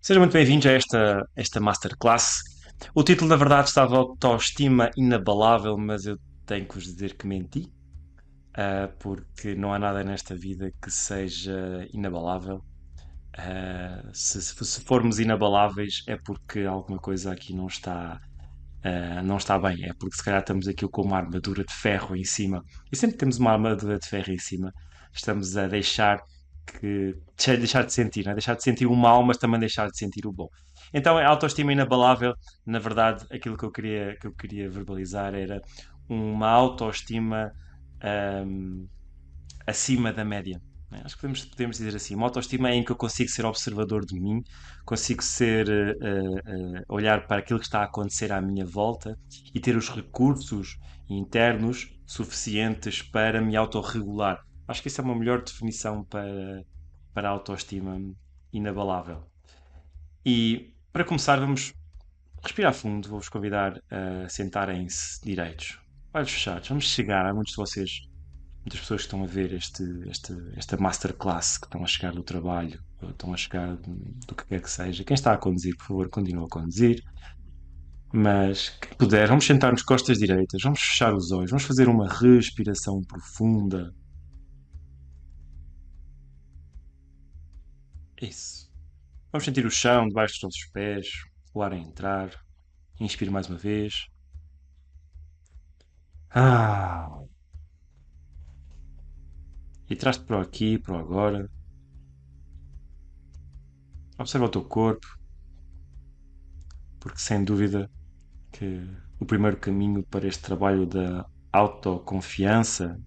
Sejam muito bem-vindos a esta masterclass. O título, na verdade, estava Autoestima Inabalável, mas eu tenho que vos dizer que menti, porque não há nada nesta vida que seja inabalável. Se formos inabaláveis, é porque alguma coisa aqui não está bem. É porque se calhar estamos aqui com uma armadura de ferro em cima. E sempre que temos uma armadura de ferro em cima, estamos a deixar de sentir, né? Deixar de sentir o mal, mas também deixar de sentir o bom. Então, a autoestima inabalável, na verdade, aquilo que eu queria verbalizar era uma autoestima ahm, acima da média. Né? Acho que podemos dizer assim, uma autoestima é em que eu consigo ser observador de mim, consigo olhar para aquilo que está a acontecer à minha volta e ter os recursos internos suficientes para me autorregular. Acho que essa é uma melhor definição para a autoestima inabalável. E para começar, vamos respirar fundo. Vou-vos convidar a sentarem-se direitos, olhos fechados. Vamos chegar a muitos de vocês, muitas pessoas que estão a ver esta masterclass, que estão a chegar do trabalho, ou estão a chegar do que quer que seja. Quem está a conduzir, por favor, continue a conduzir. Mas, quem puder, vamos sentar-nos costas direitas, vamos fechar os olhos, vamos fazer uma respiração profunda. Isso. Vamos sentir o chão debaixo dos nossos pés, o ar a entrar. Inspire mais uma vez. Ah! E traz-te para o aqui, para o agora. Observa o teu corpo, porque sem dúvida que o primeiro caminho para este trabalho da autoconfiança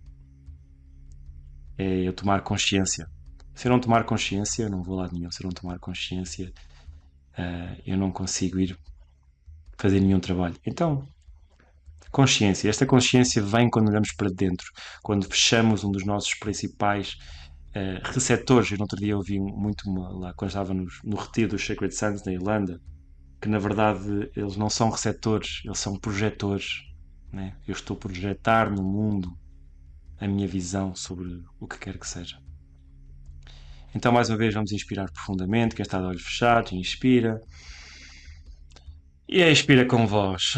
é eu tomar consciência. Se eu não tomar consciência, eu não vou lá nenhum. Se eu não tomar consciência, eu não consigo ir fazer nenhum trabalho. Então, consciência. Esta consciência vem quando olhamos para dentro, quando fechamos um dos nossos principais receptores. Eu no outro dia ouvi muito lá quando estava no retiro dos Sacred Sons na Irlanda, que na verdade eles não são receptores, eles são projetores. Né? Eu estou a projetar no mundo a minha visão sobre o que quer que seja. Então, mais uma vez, vamos inspirar profundamente. Quem está de olhos fechados, inspira. E expira com voz.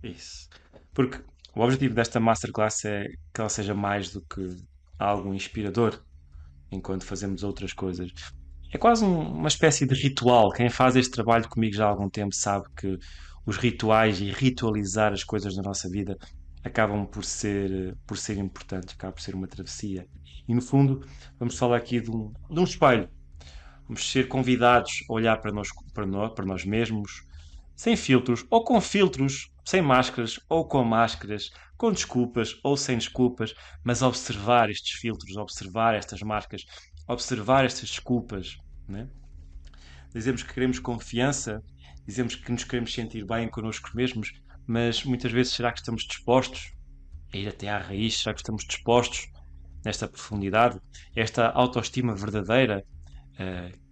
Isso. Porque o objetivo desta masterclass é que ela seja mais do que algo inspirador enquanto fazemos outras coisas. É quase uma espécie de ritual. Quem faz este trabalho comigo já há algum tempo sabe que os rituais e ritualizar as coisas na nossa vida acabam por ser importantes, acaba por ser uma travessia. E no fundo, vamos falar aqui de um espelho. Vamos ser convidados a olhar para nós mesmos, sem filtros, ou com filtros, sem máscaras, ou com máscaras, com desculpas ou sem desculpas, mas observar estes filtros, observar estas máscaras, observar estas desculpas. Né? Dizemos que queremos confiança, dizemos que nos queremos sentir bem connosco mesmos, mas muitas vezes será que estamos dispostos a ir até à raiz? Será que estamos dispostos nesta profundidade? Esta autoestima verdadeira,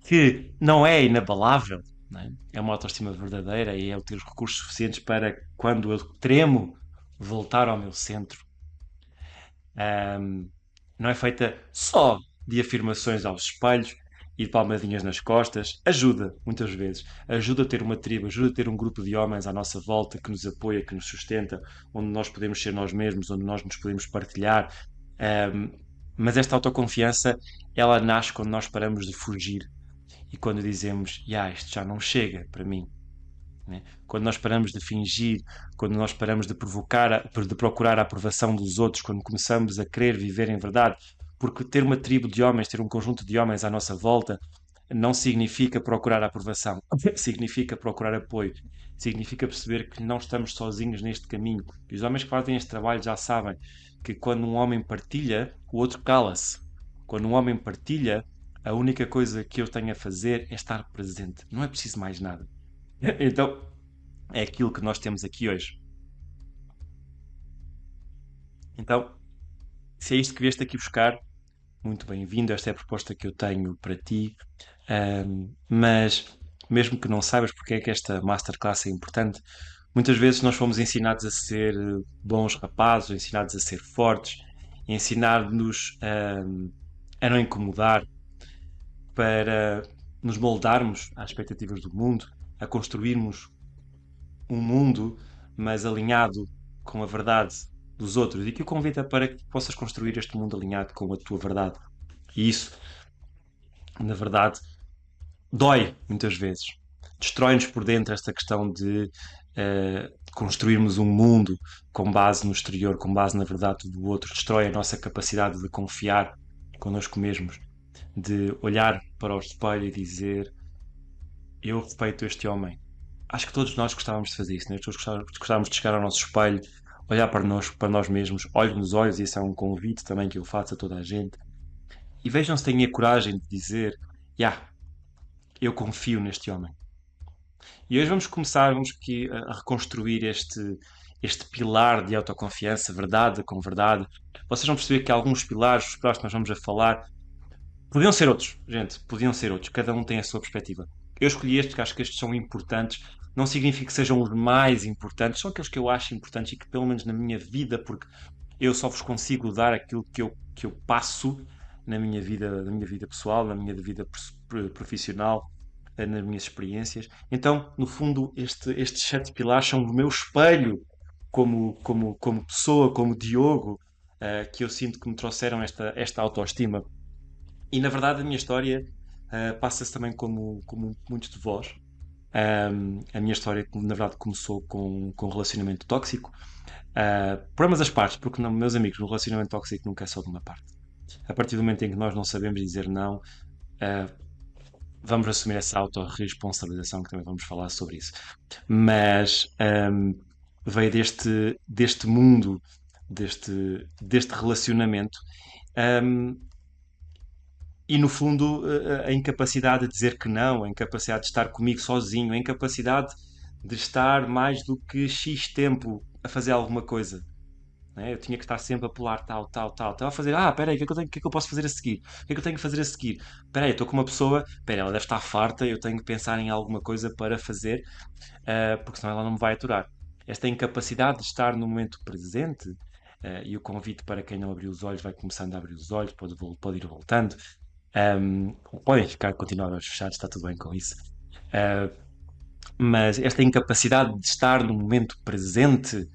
que não é inabalável, não é? É uma autoestima verdadeira e é eu ter os recursos suficientes para, quando eu tremo, voltar ao meu centro. Ahm, não é feita só de afirmações aos espelhos e de palmadinhas nas costas. Ajuda, muitas vezes. Ajuda a ter uma tribo, ajuda a ter um grupo de homens à nossa volta que nos apoia, que nos sustenta, onde nós podemos ser nós mesmos, onde nós nos podemos partilhar. Ahm, mas esta autoconfiança, ela nasce quando nós paramos de fugir e quando dizemos, isto já não chega para mim. Né? Quando nós paramos de fingir, quando nós paramos de de procurar a aprovação dos outros, quando começamos a querer viver em verdade, porque ter uma tribo de homens, ter um conjunto de homens à nossa volta, não significa procurar a aprovação, significa procurar apoio, significa perceber que não estamos sozinhos neste caminho. E os homens que fazem este trabalho já sabem que quando um homem partilha, o outro cala-se. Quando um homem partilha, a única coisa que eu tenho a fazer é estar presente. Não é preciso mais nada. Então, é aquilo que nós temos aqui hoje. Então, se é isto que vieste aqui buscar, muito bem-vindo. Esta é a proposta que eu tenho para ti. Mas, mesmo que não saibas porque é que esta masterclass é importante, muitas vezes nós fomos ensinados a ser bons rapazes, ensinados a ser fortes, ensinados a não incomodar, para nos moldarmos às expectativas do mundo, a construirmos um mundo, mas alinhado com a verdade dos outros. E que o convite é para que possas construir este mundo alinhado com a tua verdade. E isso, na verdade, dói muitas vezes. Destrói-nos por dentro esta questão de construirmos um mundo com base no exterior, com base na verdade do outro. Destrói a nossa capacidade de confiar connosco mesmos, de olhar para o espelho e dizer: eu respeito este homem. Acho que todos nós gostávamos de fazer isso, né? Todos gostávamos de chegar ao nosso espelho, olhar para nós mesmos, olhos nos olhos, e esse é um convite também que eu faço a toda a gente. E vejam se têm a coragem de dizer: yeah, eu confio neste homem. E hoje vamos aqui a reconstruir este pilar de autoconfiança, verdade com verdade. Vocês vão perceber que alguns pilares, os pilares que nós vamos a falar, podiam ser outros, gente, podiam ser outros. Cada um tem a sua perspectiva. Eu escolhi estes, que acho que estes são importantes. Não significa que sejam os mais importantes, são aqueles que eu acho importantes e que, pelo menos na minha vida, porque eu só vos consigo dar aquilo que eu passo na minha vida pessoal, na minha vida profissional, nas minhas experiências. Então, no fundo, estes sete pilares são o meu espelho como pessoa, como Diogo, que eu sinto que me trouxeram esta autoestima. E na verdade, a minha história passa-se também como muitos de vós. A minha história, na verdade, começou com um relacionamento tóxico. Por ambas as partes, porque, não, meus amigos, um relacionamento tóxico nunca é só de uma parte. A partir do momento em que nós não sabemos dizer não, uh, vamos assumir essa autorresponsabilização, que também vamos falar sobre isso. Mas veio deste mundo, deste relacionamento, um, e no fundo a incapacidade de dizer que não, a incapacidade de estar comigo sozinho, a incapacidade de estar mais do que X tempo a fazer alguma coisa. Né? Eu tinha que estar sempre a pular tal, tal, tal. Estava a fazer, espera aí, o que é que eu posso fazer a seguir? O que é que eu tenho que fazer a seguir? Espera aí, estou com uma pessoa, espera, ela deve estar farta, eu tenho que pensar em alguma coisa para fazer, porque senão ela não me vai aturar. Esta incapacidade de estar no momento presente, e o convite para quem não abriu os olhos vai começando a abrir os olhos, pode ir voltando. Podem continuar a fechados, está tudo bem com isso. Uh, mas esta incapacidade de estar no momento presente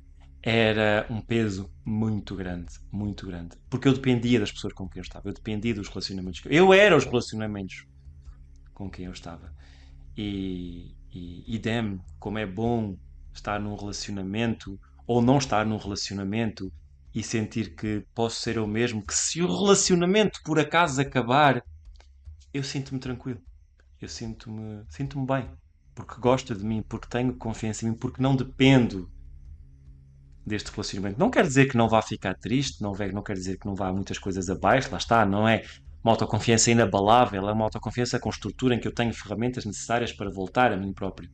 era um peso muito grande, muito grande. Porque eu dependia das pessoas com quem eu estava, eu dependia dos relacionamentos. Eu era os relacionamentos com quem eu estava. E damn, como é bom estar num relacionamento ou não estar num relacionamento e sentir que posso ser eu mesmo, que se o relacionamento por acaso acabar, eu sinto-me tranquilo. Eu sinto-me bem. Porque gosto de mim, porque tenho confiança em mim, porque não dependo deste relacionamento. Não quer dizer que não vá ficar triste, não quer dizer que não vá muitas coisas abaixo, lá está, não é uma autoconfiança inabalável, é uma autoconfiança com estrutura em que eu tenho ferramentas necessárias para voltar a mim próprio.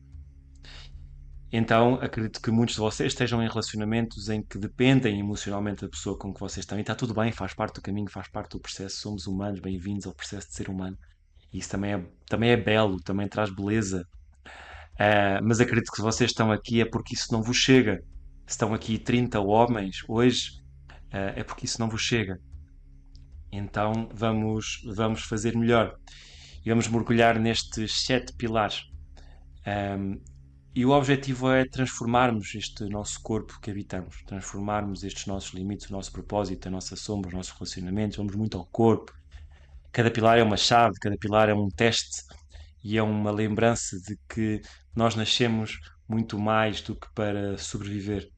Então, acredito que muitos de vocês estejam em relacionamentos em que dependem emocionalmente da pessoa com que vocês estão. E está tudo bem, faz parte do caminho, faz parte do processo. Somos humanos, bem-vindos ao processo de ser humano. E isso também é belo, também traz beleza. Mas acredito que se vocês estão aqui é porque isso não vos chega. Se estão aqui 30 homens hoje, é porque isso não vos chega. Então vamos fazer melhor. E vamos mergulhar nestes sete pilares. E o objetivo é transformarmos este nosso corpo que habitamos, transformarmos estes nossos limites, o nosso propósito, a nossa sombra, os nossos relacionamentos. Vamos muito ao corpo. Cada pilar é uma chave, cada pilar é um teste e é uma lembrança de que nós nascemos muito mais do que para sobreviver.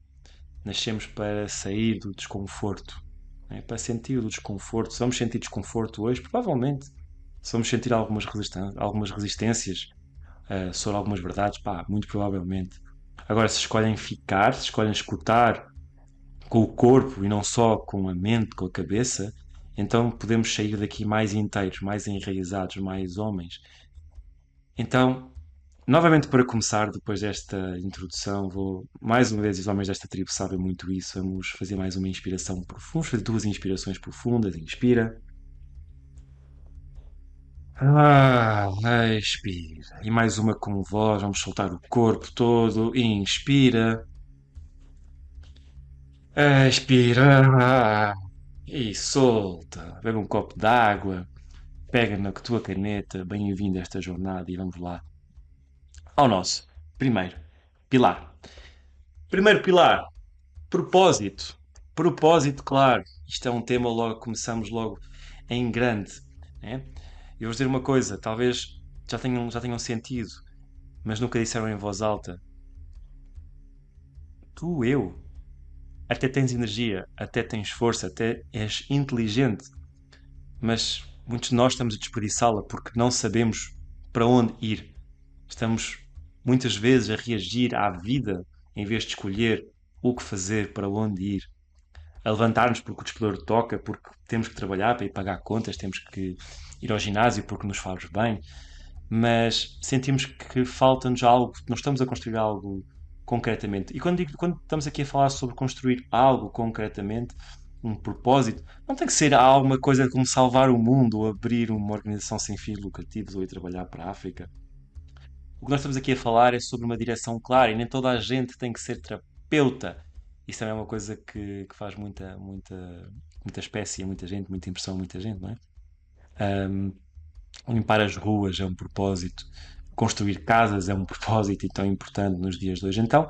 Nascemos para sair do desconforto, né? Para sentir o desconforto. Se vamos sentir desconforto hoje, provavelmente. Se vamos sentir algumas resistências sobre algumas verdades, pá, muito provavelmente. Agora, se escolhem ficar, se escolhem escutar com o corpo e não só com a mente, com a cabeça, então podemos sair daqui mais inteiros, mais enraizados, mais homens. Então, novamente para começar, depois desta introdução, vou mais uma vez, os homens desta tribo sabem muito isso. Vamos fazer mais uma inspiração profunda, vamos fazer duas inspirações profundas. Inspira. Expira. E mais uma com voz, vamos soltar o corpo todo. Inspira. Expira. E solta. Bebe um copo d'água. pega na tua caneta, bem-vindo a esta jornada e vamos lá ao nosso primeiro pilar. Primeiro pilar, propósito. Propósito, claro. Isto é um tema logo, começamos logo em grande, né? Eu vou dizer uma coisa, talvez já tenham sentido, mas nunca disseram em voz alta. Tu, eu, até tens energia, até tens força, até és inteligente, mas muitos de nós estamos a desperdiçá-la porque não sabemos para onde ir. Estamos muitas vezes a reagir à vida em vez de escolher o que fazer, para onde ir. A levantar-nos porque o despertador toca, porque temos que trabalhar para ir pagar contas, temos que ir ao ginásio porque nos faz bem, mas sentimos que falta-nos algo, não estamos a construir algo concretamente. E quando estamos aqui a falar sobre construir algo concretamente, um propósito, não tem que ser alguma coisa como salvar o mundo ou abrir uma organização sem fins lucrativos ou ir trabalhar para a África. O que nós estamos aqui a falar é sobre uma direção clara e nem toda a gente tem que ser terapeuta. Isso também é uma coisa que faz muita espécie, muita gente, muita impressão a muita gente, não é? Ahm, Limpar as ruas é um propósito, construir casas é um propósito e tão importante nos dias de hoje. Então,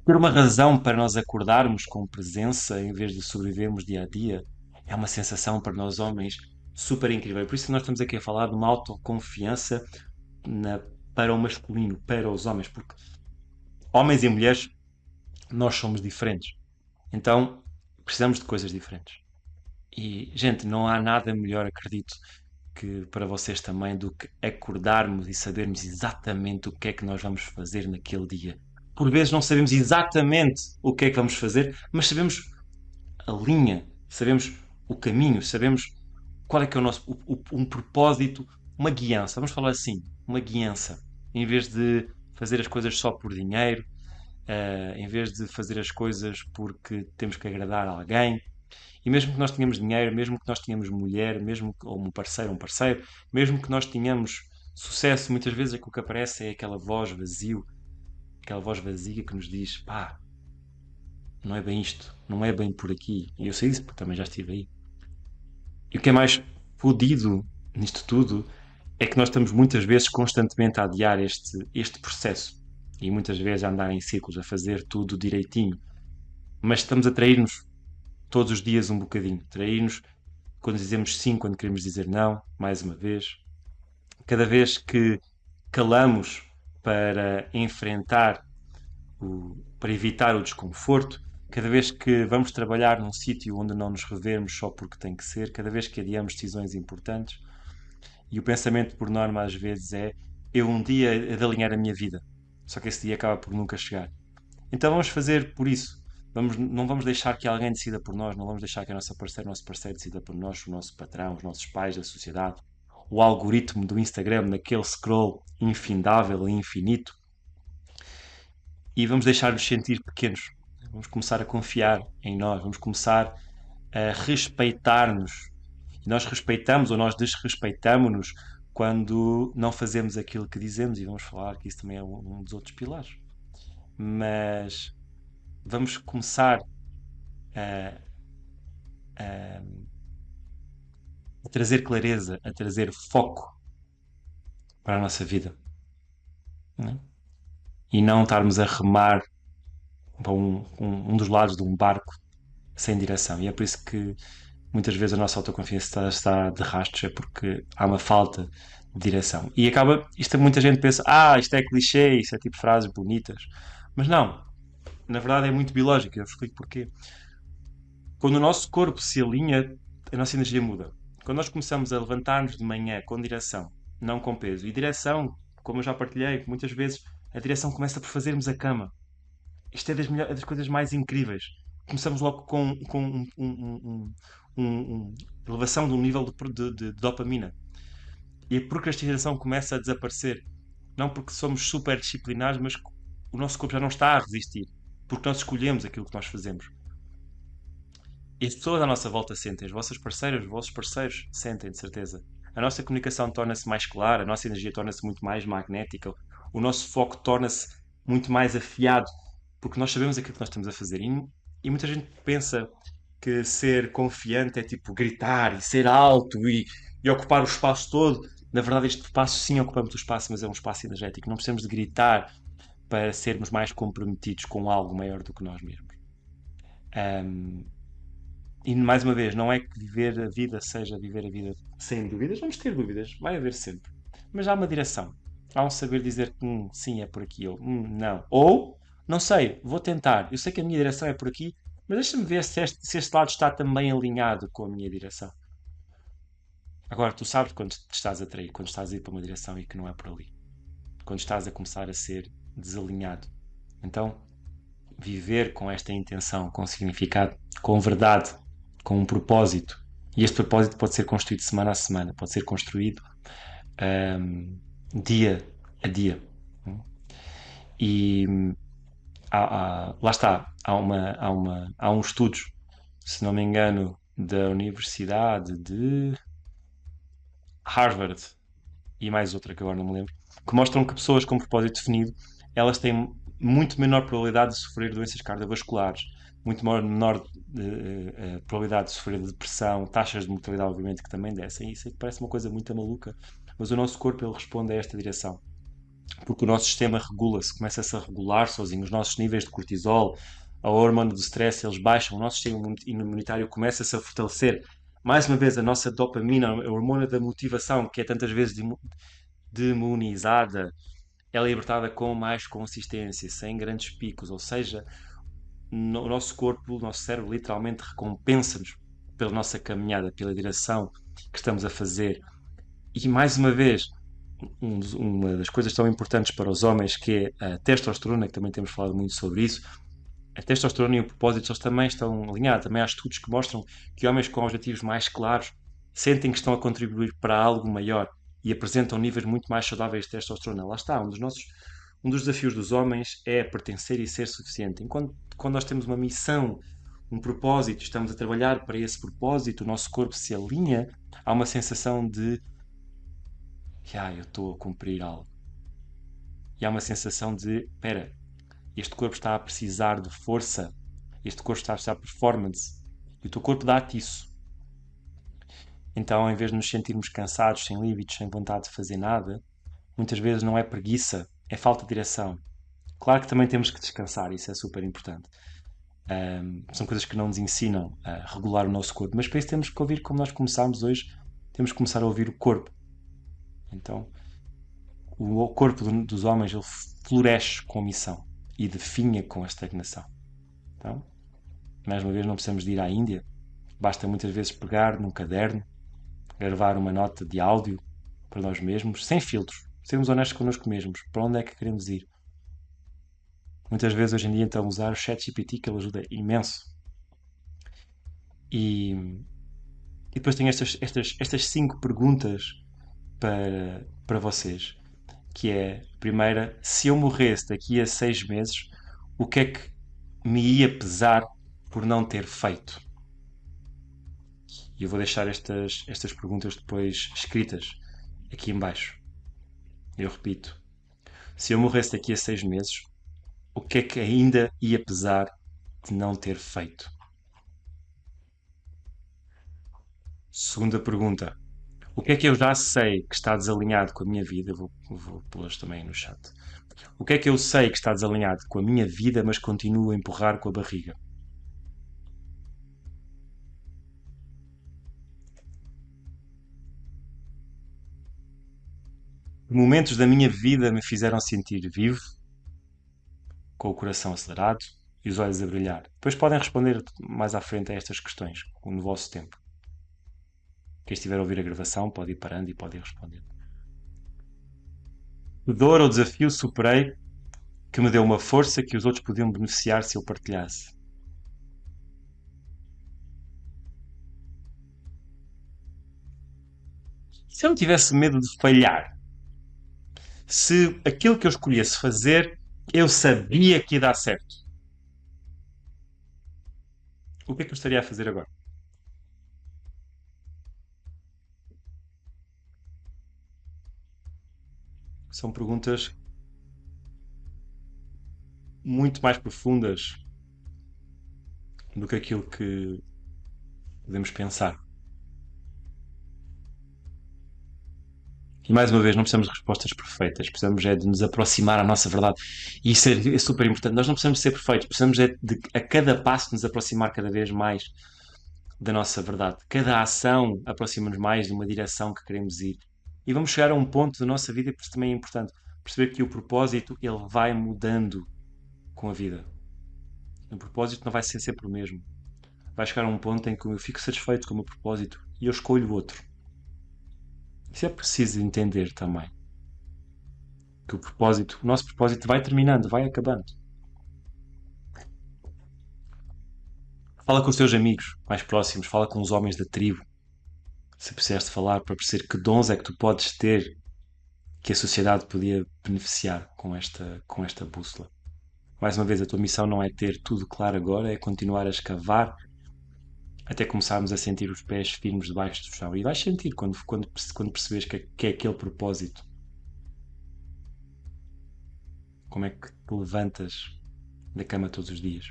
ter uma razão para nós acordarmos com presença em vez de sobrevivermos dia a dia é uma sensação para nós homens super incrível. Por isso nós estamos aqui a falar de uma autoconfiança na- para o masculino, para os homens, porque homens e mulheres nós somos diferentes. Então precisamos de coisas diferentes. E, gente, não há nada melhor, acredito, que para vocês também do que acordarmos e sabermos exatamente o que é que nós vamos fazer naquele dia. Por vezes não sabemos exatamente o que é que vamos fazer, mas sabemos a linha, sabemos o caminho, sabemos qual é que é o nosso um propósito, uma guiança. Vamos falar assim, uma guiança. Em vez de fazer as coisas só por dinheiro, em vez de fazer as coisas porque temos que agradar a alguém, e mesmo que nós tenhamos dinheiro, mesmo que nós tenhamos mulher, mesmo que, ou um parceiro, mesmo que nós tenhamos sucesso, muitas vezes aquilo que aparece é aquela voz vazio, aquela voz vazia que nos diz, pá, não é bem isto, não é bem por aqui. E eu sei isso porque também já estive aí. E o que é mais fodido nisto tudo é que nós estamos muitas vezes constantemente a adiar este processo. E muitas vezes a andar em círculos, a fazer tudo direitinho. Mas estamos a trair-nos todos os dias um bocadinho. Trair-nos quando dizemos sim, quando queremos dizer não, mais uma vez. Cada vez que calamos para enfrentar, para evitar o desconforto, cada vez que vamos trabalhar num sítio onde não nos revermos só porque tem que ser, cada vez que adiamos decisões importantes, e o pensamento por norma às vezes é eu um dia hei de alinhar a minha vida, só que esse dia acaba por nunca chegar. Então vamos fazer por isso. Não vamos deixar que alguém decida por nós, não vamos deixar que a nossa parceira, o nosso parceiro decida por nós, o nosso patrão, os nossos pais, a sociedade, o algoritmo do Instagram, naquele scroll infindável e infinito, e vamos deixar-nos sentir pequenos. Vamos começar a confiar em nós, vamos começar a respeitar-nos. E nós respeitamos ou nós desrespeitamos-nos quando não fazemos aquilo que dizemos, e vamos falar que isso também é um dos outros pilares. Mas vamos começar a, a, a trazer clareza, a trazer foco para a nossa vida, né? E não estarmos a remar para um dos lados de um barco sem direção. E é por isso que muitas vezes a nossa autoconfiança está de rastros, é porque há uma falta de direção. E acaba, isto muita gente pensa, isto é clichê, isto é tipo frases bonitas. Mas não, na verdade é muito biológico, eu explico porquê. Quando o nosso corpo se alinha, a nossa energia muda. Quando nós começamos a levantar-nos de manhã com direção, não com peso, e direção, como eu já partilhei, muitas vezes a direção começa por fazermos a cama. Isto é das coisas mais incríveis. Começamos logo com elevação de um nível de dopamina. E a procrastinação começa a desaparecer. Não porque somos super disciplinados, mas o nosso corpo já não está a resistir. Porque nós escolhemos aquilo que nós fazemos. E as pessoas à nossa volta sentem, as vossas parceiras, os vossos parceiros sentem, de certeza. A nossa comunicação torna-se mais clara, a nossa energia torna-se muito mais magnética, o nosso foco torna-se muito mais afiado, porque nós sabemos aquilo que nós estamos a fazer. E muita gente pensa, que ser confiante é tipo gritar e ser alto e ocupar o espaço todo. Na verdade, este espaço sim ocupamos o espaço, mas é um espaço energético. Não precisamos de gritar para sermos mais comprometidos com algo maior do que nós mesmos. Um, e mais uma vez, não é que viver a vida seja viver a vida sem dúvidas. Vamos ter dúvidas, vai haver sempre. Mas há uma direção. Há um saber dizer que sim, é por aqui, ou não. Ou, não sei, vou tentar. Eu sei que a minha direção é por aqui, mas deixa-me ver se este lado está também alinhado com a minha direção. Agora, tu sabes quando te estás a trair, quando estás a ir para uma direção e que não é por ali. Quando estás a começar a ser desalinhado. Então, viver com esta intenção, com significado, com verdade, com um propósito. E este propósito pode ser construído semana a semana, pode ser construído dia a dia. E lá está, há um estudo, se não me engano, da Universidade de Harvard e mais outra que agora não me lembro, que mostram que pessoas com propósito definido elas têm muito menor probabilidade de sofrer doenças cardiovasculares, muito menor probabilidade de sofrer de depressão, taxas de mortalidade, obviamente, que também descem. Isso aí parece uma coisa muito maluca, mas o nosso corpo ele responde a esta direção. Porque o nosso sistema regula-se, começa-se a regular sozinho. Os nossos níveis de cortisol, a hormona do stress, eles baixam. O nosso sistema imunitário começa-se a fortalecer. Mais uma vez, a nossa dopamina, a hormona da motivação, que é tantas vezes demonizada, é libertada com mais consistência, sem grandes picos. Ou seja, o nosso corpo, o nosso cérebro, literalmente recompensa-nos pela nossa caminhada, pela direção que estamos a fazer. E mais uma vez, uma das coisas tão importantes para os homens que é a testosterona, que também temos falado muito sobre isso. A testosterona e o propósito eles também estão alinhados. Também há estudos que mostram que homens com objetivos mais claros sentem que estão a contribuir para algo maior e apresentam níveis muito mais saudáveis de testosterona. Lá está, um dos desafios dos homens é pertencer e ser suficiente. Enquanto quando nós temos uma missão, um propósito, estamos a trabalhar para esse propósito, o nosso corpo se alinha, há uma sensação de eu estou a cumprir algo. E há uma sensação de, espera, este corpo está a precisar de força, este corpo está a precisar de performance, e o teu corpo dá-te isso. Então, em vez de nos sentirmos cansados, sem líbidos, sem vontade de fazer nada, muitas vezes não é preguiça, é falta de direção. Claro que também temos que descansar, isso é super importante. São coisas que não nos ensinam a regular o nosso corpo, mas para isso temos que ouvir, como nós começámos hoje, temos que começar a ouvir o corpo. Então, o corpo dos homens ele floresce com missão e definha com a estagnação. Então, mais uma vez, não precisamos de ir à Índia. Basta muitas vezes pegar num caderno, gravar uma nota de áudio para nós mesmos, sem filtros. Sermos honestos connosco mesmos. Para onde é que queremos ir? Muitas vezes, hoje em dia, então, usar o ChatGPT, que ele ajuda imenso. E, e depois tenho estas 5 perguntas para vocês. Que é, primeira, se eu morresse daqui a 6 meses, o que é que me ia pesar por não ter feito? E eu vou deixar estas perguntas depois escritas aqui em baixo. Eu repito, se eu morresse daqui a 6 meses, o que é que ainda ia pesar de não ter feito? Segunda pergunta, o que é que eu já sei que está desalinhado com a minha vida? Eu vou pô-las também no chat. O que é que eu sei que está desalinhado com a minha vida, mas continuo a empurrar com a barriga? Momentos da minha vida me fizeram sentir vivo, com o coração acelerado e os olhos a brilhar. Depois podem responder mais à frente a estas questões, no vosso tempo. Quem estiver a ouvir a gravação pode ir parando e pode ir respondendo. Que dor ou desafio superei que me deu uma força que os outros podiam beneficiar se eu partilhasse? Se eu não tivesse medo de falhar, se aquilo que eu escolhesse fazer eu sabia que ia dar certo, o que é que eu estaria a fazer agora? São perguntas muito mais profundas do que aquilo que Podemos pensar. E mais uma vez, não precisamos de respostas perfeitas, precisamos é de nos aproximar à nossa verdade. E isso é super importante. Nós não precisamos de ser perfeitos, precisamos é de a cada passo nos aproximar cada vez mais da nossa verdade. Cada ação aproxima-nos mais de uma direção que queremos ir. E vamos chegar a um ponto da nossa vida, e por isso também é importante perceber que o propósito ele vai mudando com a vida. O propósito não vai ser sempre o mesmo. Vai chegar a um ponto em que eu fico satisfeito com o meu propósito e eu escolho outro. Isso é preciso entender também. Que o nosso propósito vai terminando, vai acabando. Fala com os teus amigos mais próximos, fala com os homens da tribo, se precisares de falar, para perceber que dons é que tu podes ter que a sociedade podia beneficiar com esta bússola. Mais uma vez, a tua missão não é ter tudo claro agora, é continuar a escavar até começarmos a sentir os pés firmes debaixo do chão. E vais sentir quando percebes que é aquele propósito. Como é que te levantas da cama todos os dias.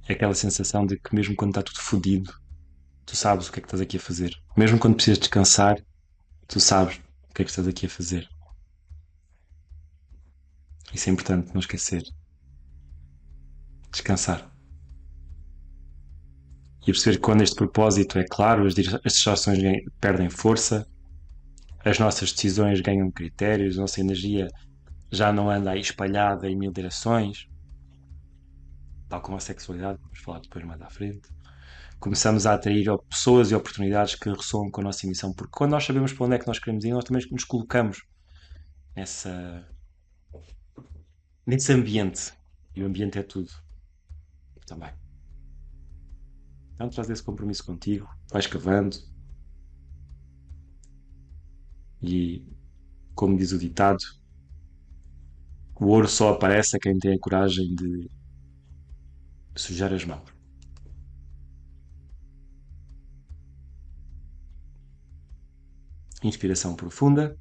É aquela sensação de que mesmo quando está tudo fodido, tu sabes o que é que estás aqui a fazer. Mesmo quando precisas descansar, tu sabes o que é que estás aqui a fazer. Isso é importante não esquecer. Descansar. E perceber que quando este propósito é claro, as distrações perdem força, as nossas decisões ganham critérios, a nossa energia já não anda aí espalhada em mil direções, tal como a sexualidade, vamos falar depois mais à frente. Começamos a atrair pessoas e oportunidades que ressoam com a nossa missão, porque quando nós sabemos para onde é que nós queremos ir, nós também nos colocamos nessa, nesse ambiente. E o ambiente é tudo também. Então traz esse compromisso contigo, vais cavando e, como diz o ditado, o ouro só aparece a quem tem a coragem de sujar as mãos. Inspiração profunda.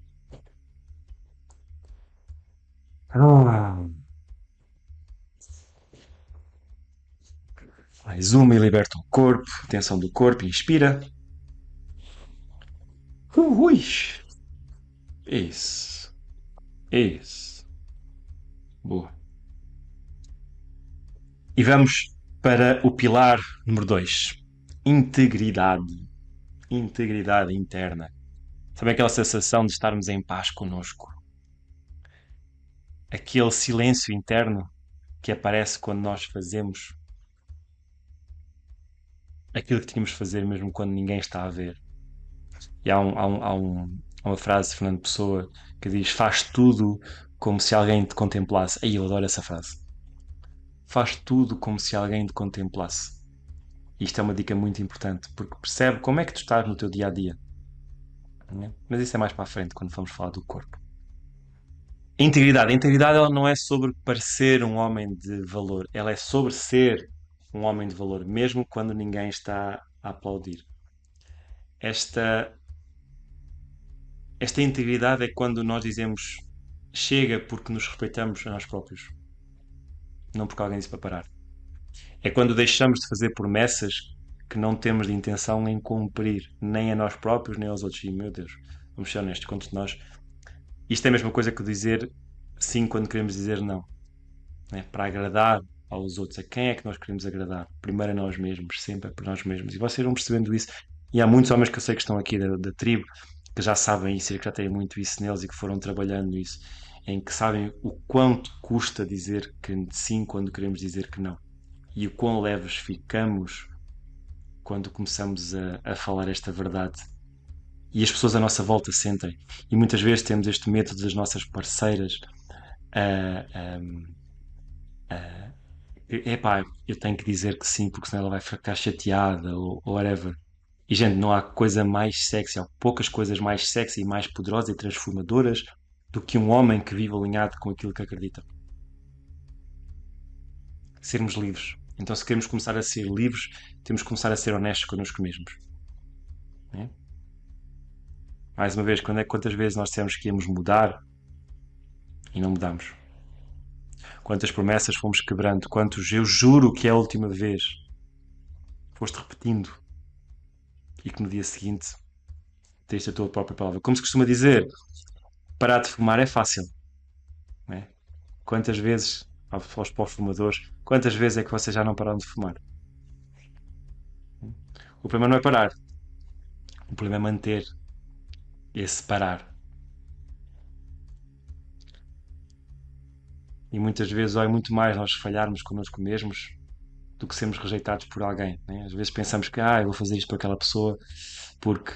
Ah. Mais uma e liberta o corpo, tensão do corpo, inspira. Ui. Isso, isso. Boa. E vamos para o pilar número 2. Integridade. Integridade interna. Sabe aquela sensação de estarmos em paz connosco? Aquele silêncio interno que aparece quando nós fazemos aquilo que tínhamos de fazer mesmo quando ninguém está a ver. E há uma frase de Fernando Pessoa que diz: faz tudo como se alguém te contemplasse. Aí eu adoro essa frase. Faz tudo como se alguém te contemplasse. Isto é uma dica muito importante, porque percebe como é que tu estás no teu dia a dia. Né? Mas isso é mais para a frente, quando vamos falar do corpo. A integridade ela não é sobre parecer um homem de valor, ela é sobre ser um homem de valor, mesmo quando ninguém está a aplaudir. Esta, esta integridade é quando nós dizemos chega porque nos respeitamos a nós próprios, não porque alguém disse para parar. É quando deixamos de fazer promessas que não temos de intenção em cumprir, nem a nós próprios, nem aos outros. E, meu Deus, vamos ser honestos, quantos de nós. Isto é a mesma coisa que dizer sim quando queremos dizer não. Né? Para agradar aos outros. A quem é que nós queremos agradar? Primeiro a nós mesmos, sempre é para nós mesmos. E vocês vão percebendo isso. E há muitos homens que eu sei que estão aqui da tribo que já sabem isso e que já têm muito isso neles e que foram trabalhando isso, em que sabem o quanto custa dizer que sim quando queremos dizer que não. E o quão leves ficamos quando começamos a falar esta verdade. E as pessoas à nossa volta sentem. E muitas vezes temos este medo das nossas parceiras epá, eu tenho que dizer que sim, porque senão ela vai ficar chateada ou whatever. E, gente, não há coisa mais sexy, há poucas coisas mais sexy e mais poderosas e transformadoras do que um homem que vive alinhado com aquilo que acredita. Sermos livres. Então, se queremos começar a ser livres, temos que começar a ser honestos connosco mesmos. Né? Mais uma vez, quantas vezes nós dissemos que íamos mudar e não mudamos? Quantas promessas fomos quebrando? Quantos eu juro que é a última vez? foste repetindo e que no dia seguinte tens a tua própria palavra. Como se costuma dizer, parar de fumar é fácil, não é? Quantas vezes, aos pós-fumadores, quantas vezes é que vocês já não pararam de fumar? O problema não é parar, o problema é manter esse parar. E muitas vezes é muito mais nós falharmos connosco mesmos do que sermos rejeitados por alguém, né? Às vezes pensamos que eu vou fazer isto para aquela pessoa porque,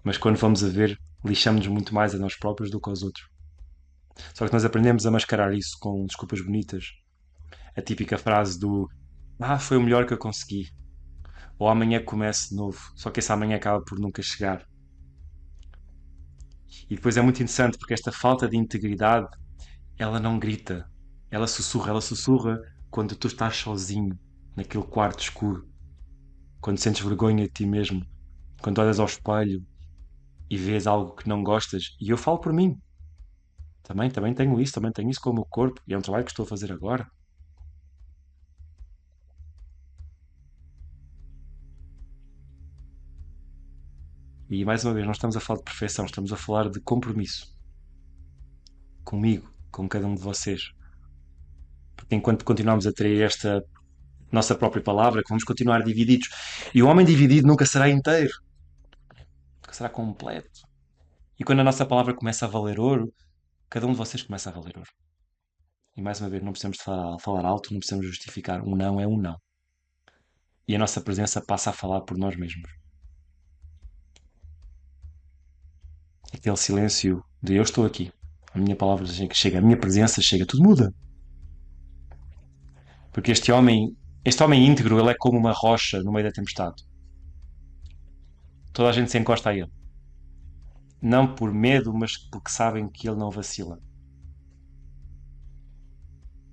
mas quando vamos a ver, lixamos-nos muito mais a nós próprios do que aos outros. Só que nós aprendemos a mascarar isso com desculpas bonitas. A típica frase do foi o melhor que eu consegui. Ou amanhã começo de novo. Só que esse amanhã acaba por nunca chegar. E depois é muito interessante porque esta falta de integridade, ela não grita. Ela sussurra quando tu estás sozinho, naquele quarto escuro. Quando sentes vergonha de ti mesmo. Quando olhas ao espelho e vês algo que não gostas. E eu falo por mim. Também tenho isso com o meu corpo. E é um trabalho que estou a fazer agora. E mais uma vez, não estamos a falar de perfeição, estamos a falar de compromisso. Comigo, com cada um de vocês. Porque enquanto continuarmos a ter esta nossa própria palavra, que vamos continuar divididos. E o homem dividido nunca será inteiro, nunca será completo. E quando a nossa palavra começa a valer ouro, cada um de vocês começa a valer ouro. E mais uma vez, não precisamos de falar alto, não precisamos justificar. Um não é um não. E a nossa presença passa a falar por nós mesmos. Aquele silêncio de eu estou aqui. A minha palavra chega, a minha presença chega, tudo muda. Porque este homem íntegro, ele é como uma rocha no meio da tempestade. Toda a gente se encosta a ele. Não por medo, mas porque sabem que ele não vacila.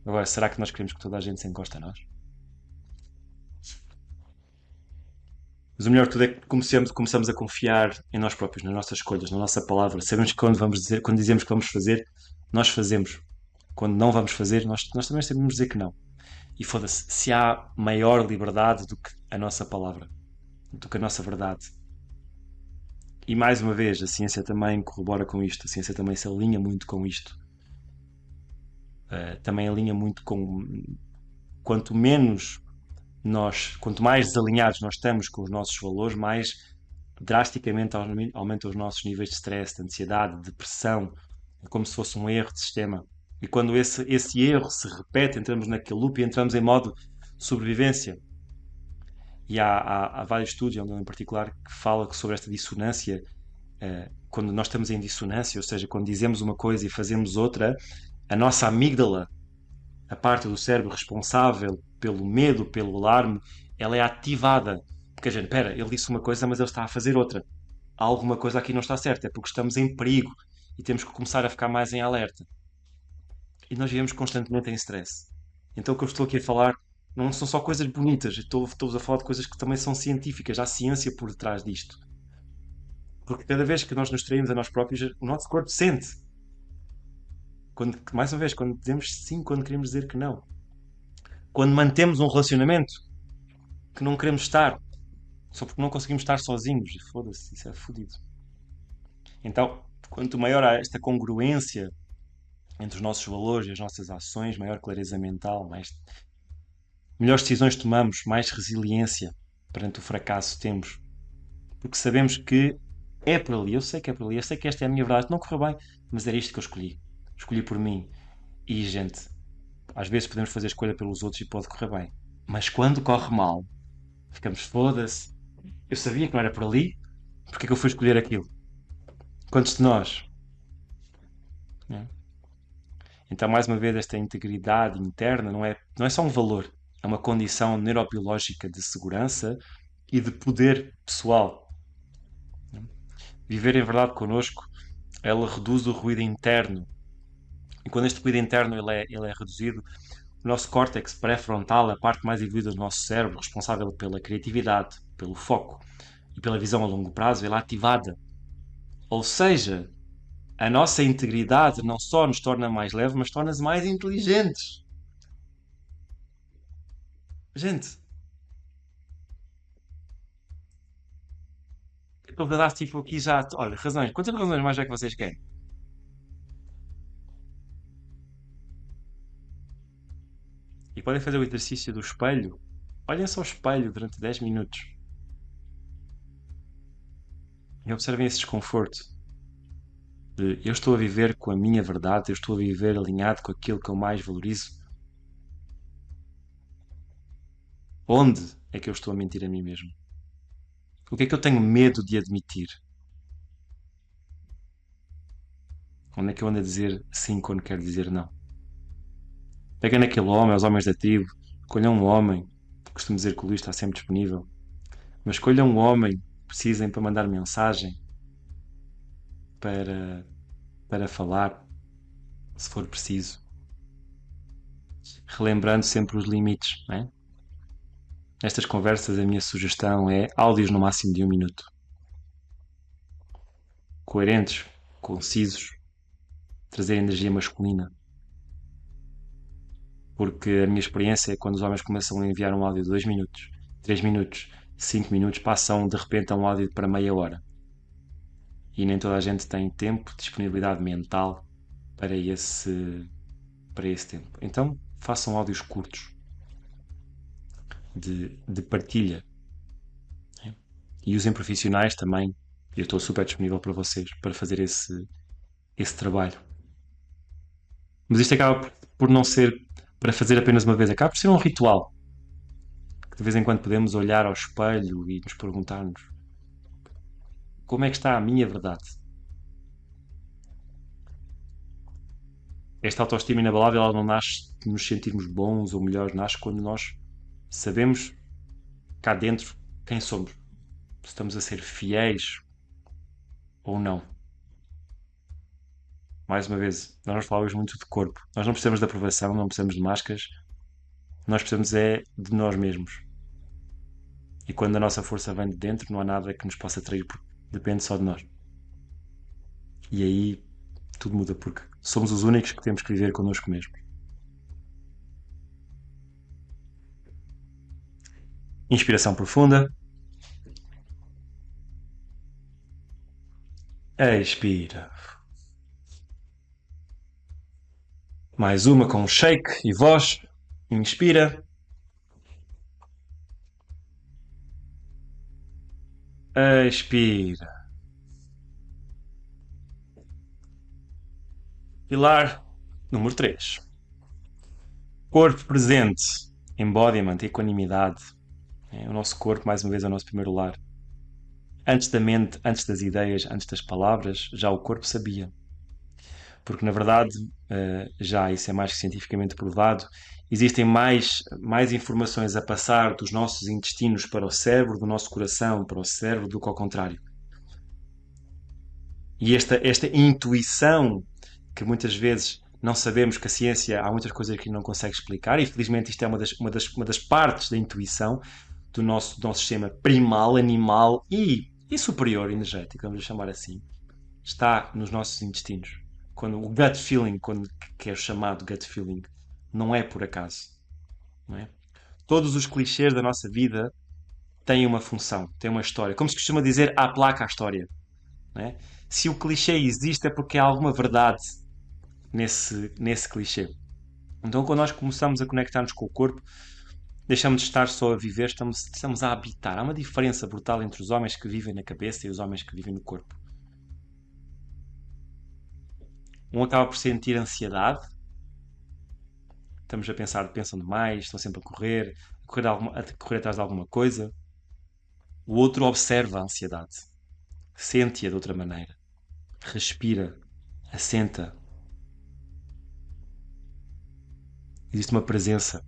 Agora, será que nós queremos que toda a gente se encoste a nós? Mas o melhor de tudo é que começamos a confiar em nós próprios, nas nossas escolhas, na nossa palavra. Sabemos que quando dizemos que vamos fazer, nós fazemos. Quando não vamos fazer, nós também sabemos dizer que não. E foda-se, se há maior liberdade do que a nossa palavra, do que a nossa verdade. E mais uma vez, a ciência também corrobora com isto, a ciência também se alinha muito com isto. Também alinha muito com quanto menos quanto mais desalinhados nós estamos com os nossos valores, mais drasticamente aumentam os nossos níveis de stress, de ansiedade, de depressão, é como se fosse um erro de sistema. E quando esse erro se repete, entramos naquele loop e entramos em modo sobrevivência. E há vários estudos, um em particular, que fala sobre esta dissonância. Quando nós estamos em dissonância, ou seja, quando dizemos uma coisa e fazemos outra, a nossa amígdala, a parte do cérebro responsável pelo medo, pelo alarme, ela é ativada. Porque a gente, espera, ele disse uma coisa, mas ele está a fazer outra. Há alguma coisa aqui não está certa, é porque estamos em perigo e temos que começar a ficar mais em alerta. E nós vivemos constantemente em stress. Então o que eu estou aqui a falar não são só coisas bonitas, estou a falar de coisas que também são científicas, há ciência por detrás disto. Porque cada vez que nós nos traímos a nós próprios, o nosso corpo sente. Mais uma vez, quando dizemos sim, quando queremos dizer que não. Quando mantemos um relacionamento que não queremos estar, só porque não conseguimos estar sozinhos. E foda-se, isso é fodido. Então, quanto maior há esta congruência entre os nossos valores e as nossas ações, maior clareza mental, melhores decisões tomamos, mais resiliência perante o fracasso temos. Porque sabemos que é por ali, eu sei que é por ali, eu sei que esta é a minha verdade. Não correu bem, mas era isto que eu escolhi. Escolhi por mim. E, gente, às vezes podemos fazer escolha pelos outros e pode correr bem. Mas quando corre mal, ficamos foda-se. Eu sabia que não era por ali, porque é que eu fui escolher aquilo? Quantos de nós? Né? Então, mais uma vez, esta integridade interna não é só um valor, é uma condição neurobiológica de segurança e de poder pessoal. Viver em verdade connosco, ela reduz o ruído interno. E quando este ruído interno ele é reduzido, o nosso córtex pré-frontal, a parte mais evoluída do nosso cérebro, responsável pela criatividade, pelo foco e pela visão a longo prazo, ela é ativada. Ou seja, a nossa integridade não só nos torna mais leves, mas torna-nos mais inteligentes. Gente, Estou a dar tipo aqui já, olha, razões. Quantas razões mais é que vocês querem? E podem fazer o exercício do espelho. Olhem só o espelho durante 10 minutos e observem esse desconforto de eu estou a viver com a minha verdade, eu estou a viver alinhado com aquilo que eu mais valorizo. Onde é que eu estou a mentir a mim mesmo? O que é que eu tenho medo de admitir? Onde é que eu ando a dizer sim quando quero dizer não? Pega naquele homem, aos homens da tribo, escolha um homem. Costumo dizer que o Luís está sempre disponível. Mas escolha um homem que precisem para mandar mensagem, para, para falar, se for preciso. Relembrando sempre os limites, não é? Nestas conversas, a minha sugestão é áudios no máximo de 1 minuto. Coerentes, concisos, trazer energia masculina. Porque a minha experiência é quando os homens começam a enviar um áudio de 2 minutos, 3 minutos, 5 minutos, passam de repente a um áudio para meia hora. E nem toda a gente tem tempo, disponibilidade mental para esse tempo. Então façam áudios curtos de partilha, né? E usem profissionais também. Eu estou super disponível para vocês para fazer esse trabalho. Mas isto acaba por não ser para fazer apenas uma vez, acaba por ser um ritual. Que de vez em quando podemos olhar ao espelho e nos perguntarmos como é que está a minha verdade. Esta autoestima inabalável ela não nasce de nos sentirmos bons ou melhores, nasce quando nós sabemos cá dentro quem somos. Se estamos a ser fiéis ou não. Mais uma vez, nós falamos muito de corpo. Nós não precisamos de aprovação, não precisamos de máscaras. Nós precisamos é de nós mesmos. E quando a nossa força vem de dentro, não há nada que nos possa trair, porque depende só de nós. E aí tudo muda, porque somos os únicos que temos que viver connosco mesmos. Inspiração profunda. Expira. Mais uma com shake e voz. Inspira. Expira. Pilar número 3. Corpo presente. Embodiment, equanimidade. O nosso corpo, mais uma vez, é o nosso primeiro lar. Antes da mente, antes das ideias, antes das palavras, já o corpo sabia. Porque, na verdade, já isso é mais que cientificamente provado, existem mais informações a passar dos nossos intestinos para o cérebro, do nosso coração para o cérebro, do que ao contrário. E esta intuição que muitas vezes não sabemos, que a ciência há muitas coisas que não consegue explicar, e felizmente isto é uma das partes da intuição do nosso sistema primal, animal e superior energético, vamos chamar assim, está nos nossos intestinos. Quando o gut feeling, que é o chamado gut feeling, não é por acaso. Não é? Todos os clichês da nossa vida têm uma função, têm uma história. Como se costuma dizer, há placa à história. Não é? Se o clichê existe é porque há alguma verdade nesse clichê. Então, quando nós começamos a conectar-nos com o corpo, deixamos de estar só a viver, estamos a habitar. Há uma diferença brutal entre os homens que vivem na cabeça e os homens que vivem no corpo. Um acaba por sentir ansiedade, estamos a pensam demais, estão sempre a correr atrás de alguma coisa. O outro observa a ansiedade, sente-a de outra maneira, respira, assenta. Existe uma presença.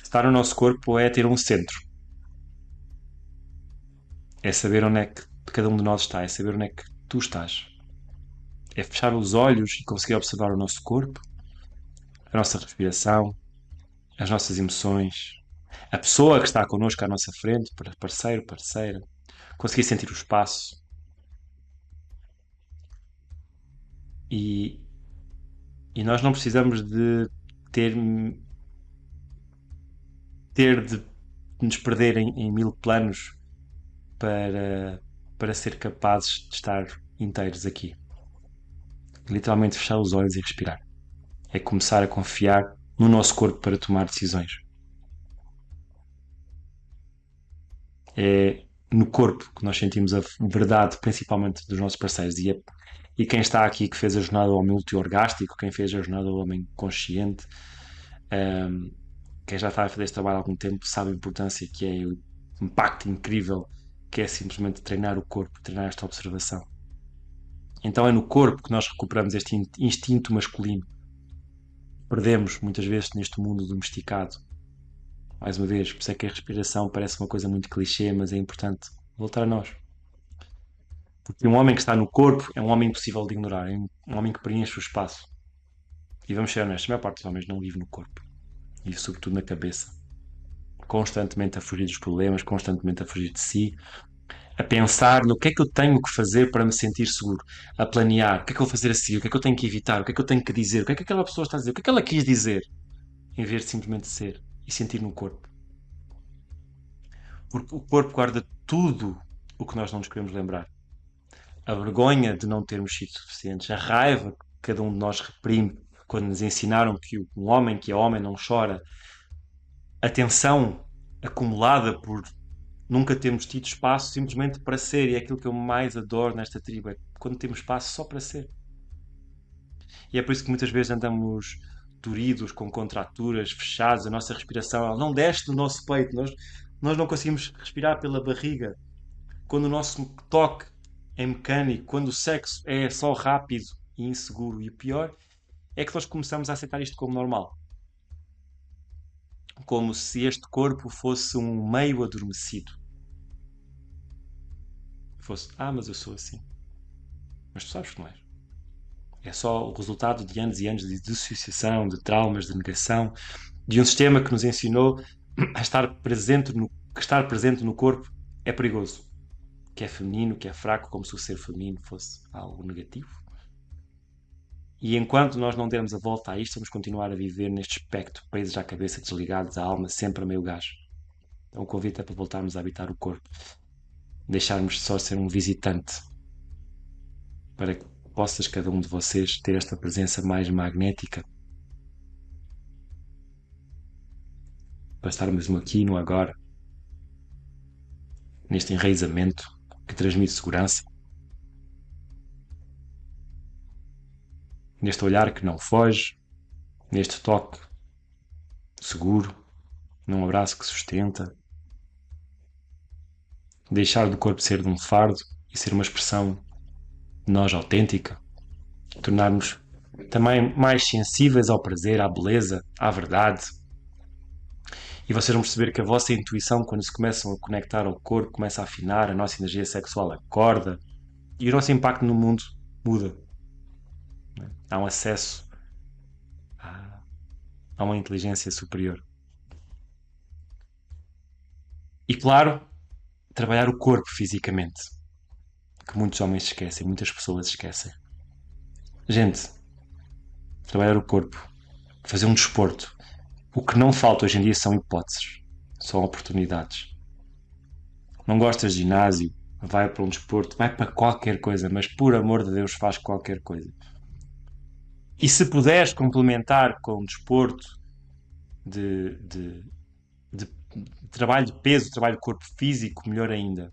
Estar no nosso corpo é ter um centro. É saber onde é que cada um de nós está, é saber onde é que tu estás. É fechar os olhos e conseguir observar o nosso corpo, a nossa respiração, as nossas emoções, a pessoa que está connosco à nossa frente, parceiro, parceira, conseguir sentir o espaço e, e nós não precisamos de ter, ter de nos perder em mil planos para, para ser capazes de estar inteiros aqui. Literalmente fechar os olhos e respirar. É começar a confiar no nosso corpo para tomar decisões. É no corpo que nós sentimos a verdade, principalmente dos nossos parceiros. E quem está aqui que fez a jornada do homem multiorgástico, quem fez a jornada do homem consciente, um, quem já está a fazer este trabalho há algum tempo, sabe a importância que é o impacto incrível que é simplesmente treinar o corpo, treinar esta observação. Então é no corpo que nós recuperamos este instinto masculino. Perdemos muitas vezes neste mundo domesticado. Mais uma vez, por isso é que a respiração parece uma coisa muito clichê, mas é importante voltar a nós. Porque um homem que está no corpo é um homem impossível de ignorar, é um homem que preenche o espaço. E vamos ser honestos, a maior parte dos homens não vive no corpo, vive sobretudo na cabeça. Constantemente a fugir dos problemas, constantemente a fugir de si, a pensar no que é que eu tenho que fazer para me sentir seguro, a planear, o que é que eu vou fazer a seguir, o que é que eu tenho que evitar, o que é que eu tenho que dizer, o que é que aquela pessoa está a dizer, o que é que ela quis dizer, em vez de simplesmente ser e sentir no corpo. Porque o corpo guarda tudo o que nós não nos queremos lembrar. A vergonha de não termos sido suficientes, a raiva que cada um de nós reprime quando nos ensinaram que um homem que é homem não chora, a tensão acumulada por nunca termos tido espaço simplesmente para ser, e é aquilo que eu mais adoro nesta tribo, é quando temos espaço só para ser. E é por isso que muitas vezes andamos doridos, com contraturas, fechados, a nossa respiração ela não desce do nosso peito, nós não conseguimos respirar pela barriga. Quando o nosso toque é mecânico, quando o sexo é só rápido e inseguro, e o pior é que nós começamos a aceitar isto como normal. Como se este corpo fosse um meio adormecido. Fosse, mas eu sou assim. Mas tu sabes que não és. É só o resultado de anos e anos de dissociação, de traumas, de negação, de um sistema que nos ensinou a estar presente no corpo é perigoso. Que é feminino, que é fraco, como se o ser feminino fosse algo negativo. E enquanto nós não dermos a volta a isto, vamos continuar a viver neste espectro, presos à cabeça, desligados, a alma sempre a meio gás. Então o convite é para voltarmos a habitar o corpo. Deixarmos de só ser um visitante. Para que possas, cada um de vocês, ter esta presença mais magnética. Para estarmos no aqui e no agora. Neste enraizamento que transmite segurança. Neste olhar que não foge. Neste toque seguro. Num abraço que sustenta. Deixar do corpo ser de um fardo e ser uma expressão de nós autêntica. Tornar-nos também mais sensíveis ao prazer, à beleza, à verdade. E vocês vão perceber que a vossa intuição, quando se começam a conectar ao corpo, começa a afinar, a nossa energia sexual acorda e o nosso impacto no mundo muda. Há um acesso a uma inteligência superior. E claro, trabalhar o corpo fisicamente, que muitos homens esquecem, muitas pessoas esquecem. Gente, trabalhar o corpo, fazer um desporto. O que não falta hoje em dia são hipóteses, são oportunidades. Não gostas de ginásio? Vai para um desporto, vai para qualquer coisa, mas por amor de Deus faz qualquer coisa. E se puderes complementar com um desporto de, de, de trabalho de peso, trabalho de corpo físico, melhor ainda.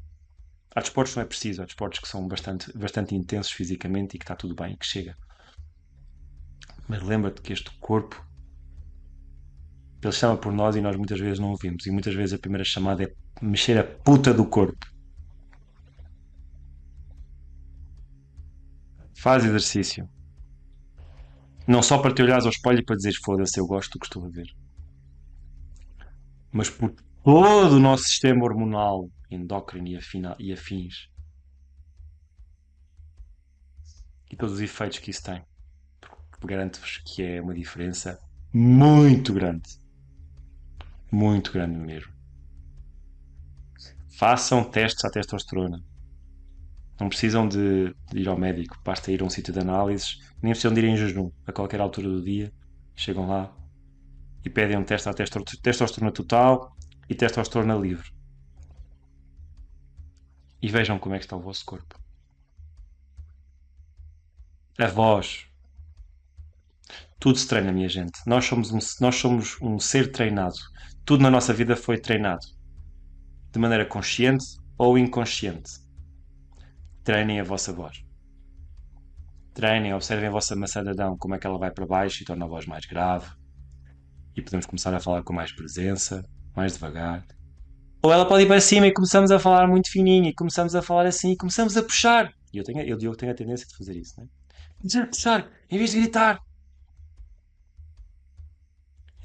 Há desportos que não é preciso, há desportos que são bastante intensos fisicamente e que está tudo bem e que chega. Mas lembra-te que este corpo, ele chama por nós e nós muitas vezes não ouvimos. E muitas vezes a primeira chamada é mexer a puta do corpo. Faz exercício. Não só para te olhares ao espelho e para dizeres foda-se, eu gosto do que estou a ver. Mas por todo o nosso sistema hormonal, endócrino e afins. E todos os efeitos que isso tem. Garanto-vos que é uma diferença muito grande. Muito grande mesmo. Façam testes à testosterona. Não precisam de ir ao médico, basta ir a um sítio de análises, nem precisam de ir em jejum. A qualquer altura do dia, chegam lá e pedem um teste à testosterona total e testosterona livre. e vejam como é que está o vosso corpo. A voz, tudo se treina, minha gente. Nós somos um ser treinado. Tudo na nossa vida foi treinado, de maneira consciente ou inconsciente. Treinem a vossa voz. Treinem, observem a vossa maçã de Adão, como é que ela vai para baixo e torna a voz mais grave. E podemos começar a falar com mais presença, mais devagar. Ou ela pode ir para cima e começamos a falar muito fininho e começamos a falar assim e começamos a puxar. E eu, Diogo, tenho a tendência de fazer isso, não é? De puxar, em vez de gritar.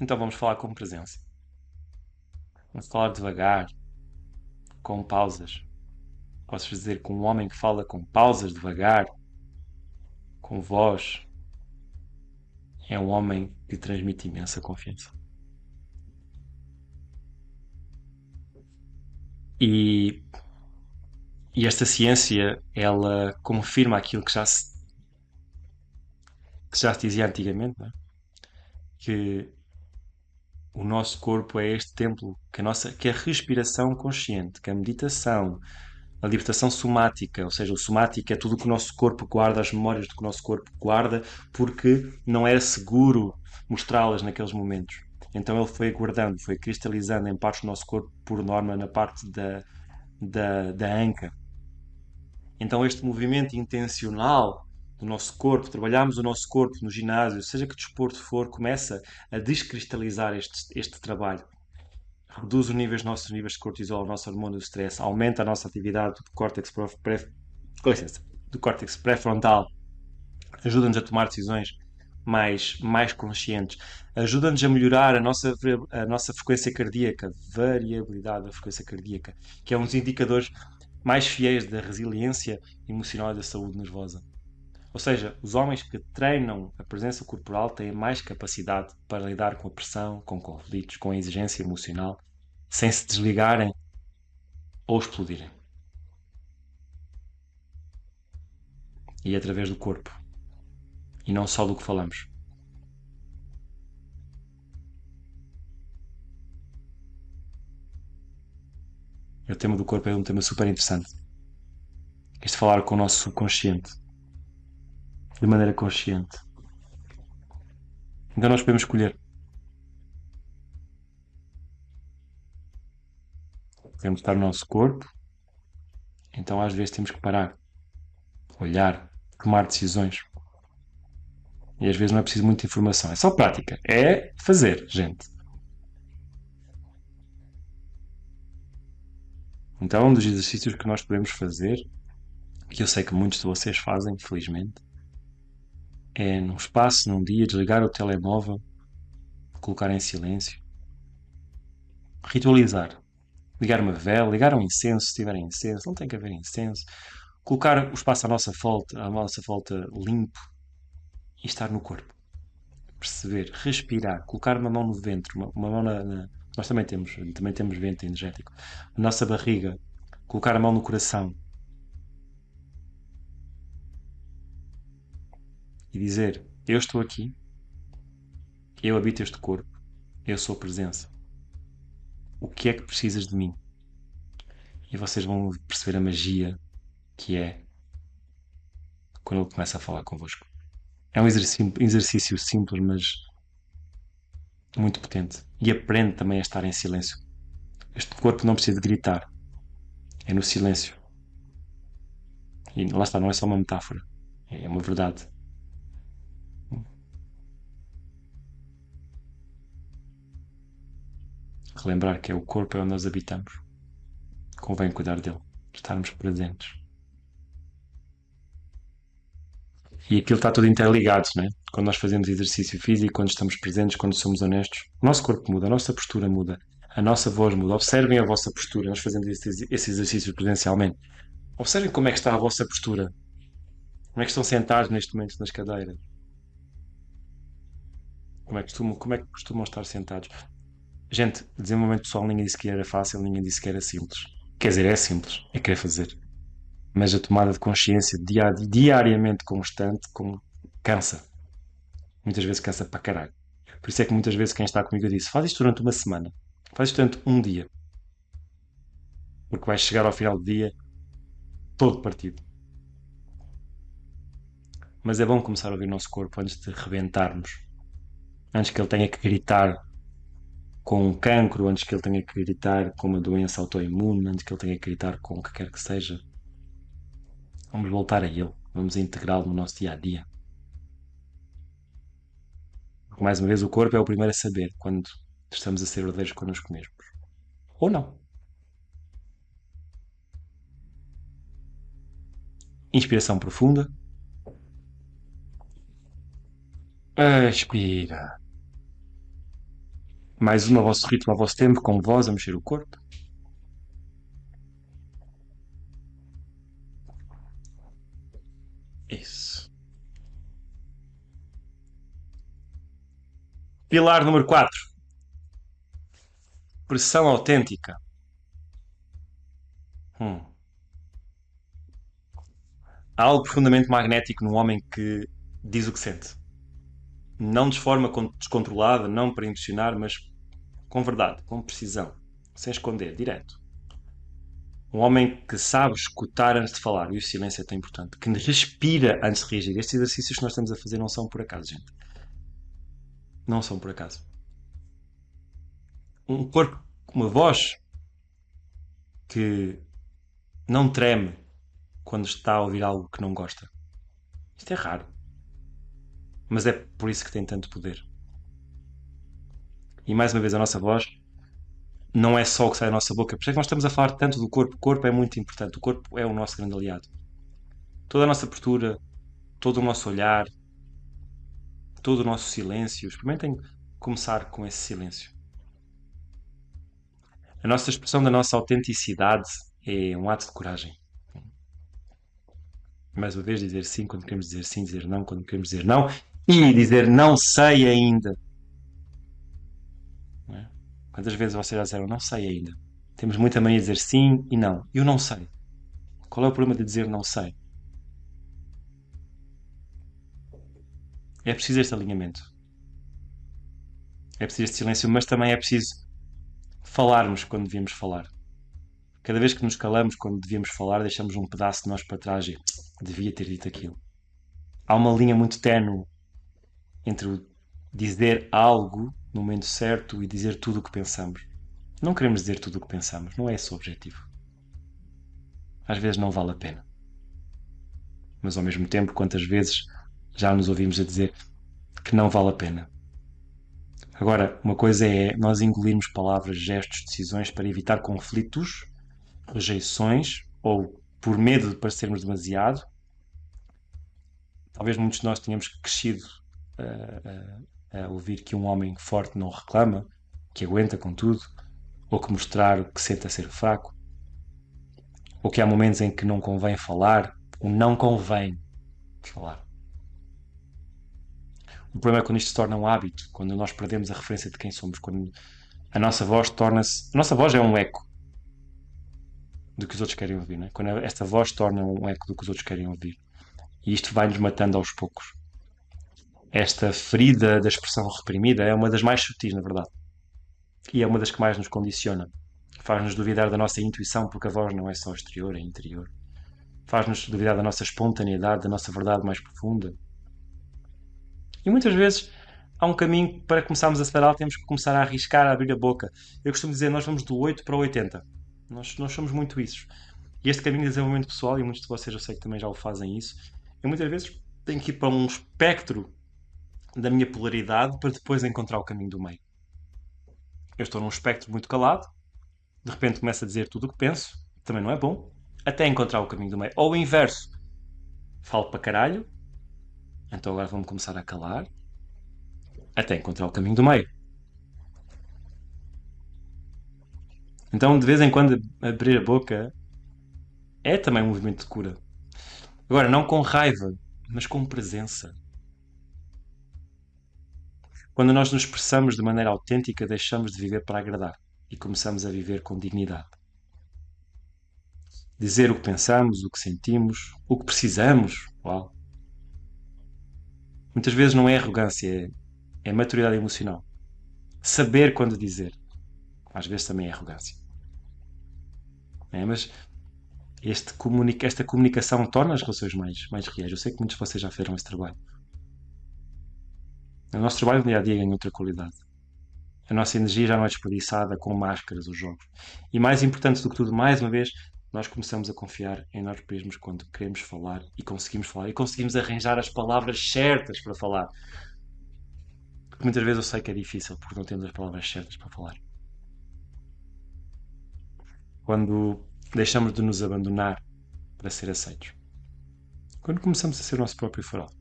Então vamos falar com presença. Vamos falar devagar, com pausas. Posso dizer que um homem que fala com pausas devagar, com voz, é um homem que transmite imensa confiança. E, e esta ciência, ela confirma aquilo que já se dizia antigamente, não é? Que o nosso corpo é este templo, que a respiração consciente, que a meditação, a libertação somática, ou seja, o somático é tudo o que o nosso corpo guarda, as memórias do que o nosso corpo guarda, porque não era seguro mostrá-las naqueles momentos. Então ele foi guardando, foi cristalizando em partes do nosso corpo, por norma, na parte da anca. Então este movimento intencional do nosso corpo, trabalharmos o nosso corpo no ginásio, seja que desporto for, começa a descristalizar este trabalho. Reduz os nossos níveis de cortisol, o nosso hormônio do stress, aumenta a nossa atividade do córtex, com licença, do córtex pré-frontal, ajuda-nos a tomar decisões mais conscientes, ajuda-nos a melhorar a nossa frequência cardíaca, variabilidade da frequência cardíaca, que é um dos indicadores mais fiéis da resiliência emocional e da saúde nervosa. Ou seja, os homens que treinam a presença corporal têm mais capacidade para lidar com a pressão, com conflitos, com a exigência emocional, sem se desligarem ou explodirem. E é através do corpo. E não só do que falamos. E o tema do corpo é um tema super interessante. Este falar com o nosso subconsciente. De maneira consciente. Então nós podemos escolher. Queremos estar no nosso corpo. Então às vezes temos que parar. Olhar. Tomar decisões. E às vezes não é preciso muita informação. É só prática. É fazer, gente. Então, um dos exercícios que nós podemos fazer, que eu sei que muitos de vocês fazem, felizmente, é num espaço, num dia, desligar o telemóvel, colocar em silêncio, ritualizar, ligar uma vela, ligar um incenso, se tiver incenso, não tem que haver incenso, colocar o espaço à nossa volta limpo e estar no corpo, perceber, respirar, colocar uma mão no ventre, uma mão nós também temos vento energético, a nossa barriga, colocar a mão no coração e dizer: eu estou aqui, eu habito este corpo, eu sou presença. O que é que precisas de mim? E vocês vão perceber a magia que é quando ele começa a falar convosco. É um exercício simples, mas muito potente. E aprende também a estar em silêncio. Este corpo não precisa de gritar, é no silêncio. E lá está, não é só uma metáfora, é uma verdade. Relembrar que é o corpo é onde nós habitamos. Convém cuidar dele, estarmos presentes. E aquilo está tudo interligado, não é? Quando nós fazemos exercício físico, quando estamos presentes, quando somos honestos, o nosso corpo muda, a nossa postura muda, a nossa voz muda. Observem a vossa postura. Nós fazemos esse exercício presencialmente. Observem como é que está a vossa postura. Como é que estão sentados neste momento nas cadeiras. Como é que costumam estar sentados. Gente, desenvolvimento pessoal ninguém disse que era fácil, ninguém disse que era simples. Quer dizer, é simples, é querer fazer. Mas a tomada de consciência diariamente constante cansa. Muitas vezes cansa para caralho. Por isso é que muitas vezes quem está comigo disse: faz isto durante uma semana, faz isto durante um dia, porque vais chegar ao final do dia todo partido. Mas é bom começar a ouvir o nosso corpo antes de rebentarmos. Antes que ele tenha que gritar com um cancro, antes que ele tenha que gritar com uma doença autoimune, antes que ele tenha que gritar com o que quer que seja. Vamos voltar a ele. Vamos integrá-lo no nosso dia a dia. Porque, mais uma vez, o corpo é o primeiro a saber quando estamos a ser verdadeiros connosco mesmos. Ou não. Inspiração profunda. Expira. Mais uma ao vosso ritmo, ao vosso tempo, com voz a mexer o corpo. Isso. Pilar número 4. Pressão autêntica. Hum. Há algo profundamente magnético no homem que diz o que sente. Não de forma descontrolada, não para impressionar, mas com verdade, com precisão, sem esconder, direto. Um homem que sabe escutar antes de falar, e o silêncio é tão importante, que respira antes de reagir. Estes exercícios que nós estamos a fazer não são por acaso, gente. Não são por acaso. Um corpo, uma voz que não treme quando está a ouvir algo que não gosta. Isto é raro. Mas é por isso que tem tanto poder. E mais uma vez, a nossa voz não é só o que sai da nossa boca. Por isso é que nós estamos a falar tanto do corpo. O corpo é muito importante. O corpo é o nosso grande aliado. Toda a nossa postura, todo o nosso olhar, todo o nosso silêncio. Experimentem começar com esse silêncio. A nossa expressão da nossa autenticidade é um ato de coragem. Mais uma vez, dizer sim quando queremos dizer sim, dizer não quando queremos dizer não e dizer não sei ainda. Não é? Quantas vezes vocês já disseram não sei ainda? Temos muita mania de dizer sim e não. Eu não sei. Qual é o problema de dizer não sei? É preciso este alinhamento. É preciso este silêncio, mas também é preciso falarmos quando devíamos falar. Cada vez que nos calamos quando devíamos falar, deixamos um pedaço de nós para trás e devia ter dito aquilo. Há uma linha muito ténue entre o dizer algo no momento certo e dizer tudo o que pensamos. Não queremos dizer tudo o que pensamos, não é esse o objetivo. Às vezes não vale a pena. Mas ao mesmo tempo, quantas vezes já nos ouvimos a dizer que não vale a pena? Agora, uma coisa é nós engolirmos palavras, gestos, decisões para evitar conflitos, rejeições ou por medo de parecermos demasiado. Talvez muitos de nós tenhamos crescido a ouvir que um homem forte não reclama, que aguenta com tudo, ou que mostrar o que sente a ser fraco, ou que há momentos em que não convém falar, ou não convém falar. O problema é quando isto se torna um hábito, quando nós perdemos a referência de quem somos, quando a nossa voz torna-se. A nossa voz é um eco do que os outros querem ouvir, não é? Quando esta voz torna um eco do que os outros querem ouvir. E isto vai-nos matando aos poucos. Esta ferida da expressão reprimida é uma das mais sutis, na verdade. E é uma das que mais nos condiciona. Faz-nos duvidar da nossa intuição, porque a voz não é só exterior, é interior. Faz-nos duvidar da nossa espontaneidade, da nossa verdade mais profunda. E muitas vezes há um caminho para começarmos a acelerar, temos que começar a arriscar, a abrir a boca. Eu costumo dizer, nós vamos do 8 para o 80. Nós somos muito isso. E este caminho de desenvolvimento pessoal, e muitos de vocês eu sei que também já o fazem isso, eu muitas vezes tenho que ir para um espectro da minha polaridade para depois encontrar o caminho do meio. Eu estou num espectro muito calado, de repente começo a dizer tudo o que penso, também não é bom, até encontrar o caminho do meio. Ou o inverso, falo para caralho, então agora vou-me começar a calar, até encontrar o caminho do meio. Então, de vez em quando, abrir a boca é também um movimento de cura. Agora, não com raiva, mas com presença. Quando nós nos expressamos de maneira autêntica, deixamos de viver para agradar e começamos a viver com dignidade. Dizer o que pensamos, o que sentimos, o que precisamos. Uau! Muitas vezes não é arrogância, é maturidade emocional. Saber quando dizer. Às vezes também é arrogância. É, mas esta comunicação torna as relações mais reais. Eu sei que muitos de vocês já fizeram esse trabalho. O nosso trabalho no dia a dia ganha outra qualidade. A nossa energia já não é desperdiçada com máscaras ou jogos. E mais importante do que tudo, mais uma vez, nós começamos a confiar em nós mesmos quando queremos falar e conseguimos arranjar as palavras certas para falar. Porque muitas vezes eu sei que é difícil porque não temos as palavras certas para falar. Quando deixamos de nos abandonar para ser aceitos. Quando começamos a ser o nosso próprio farol.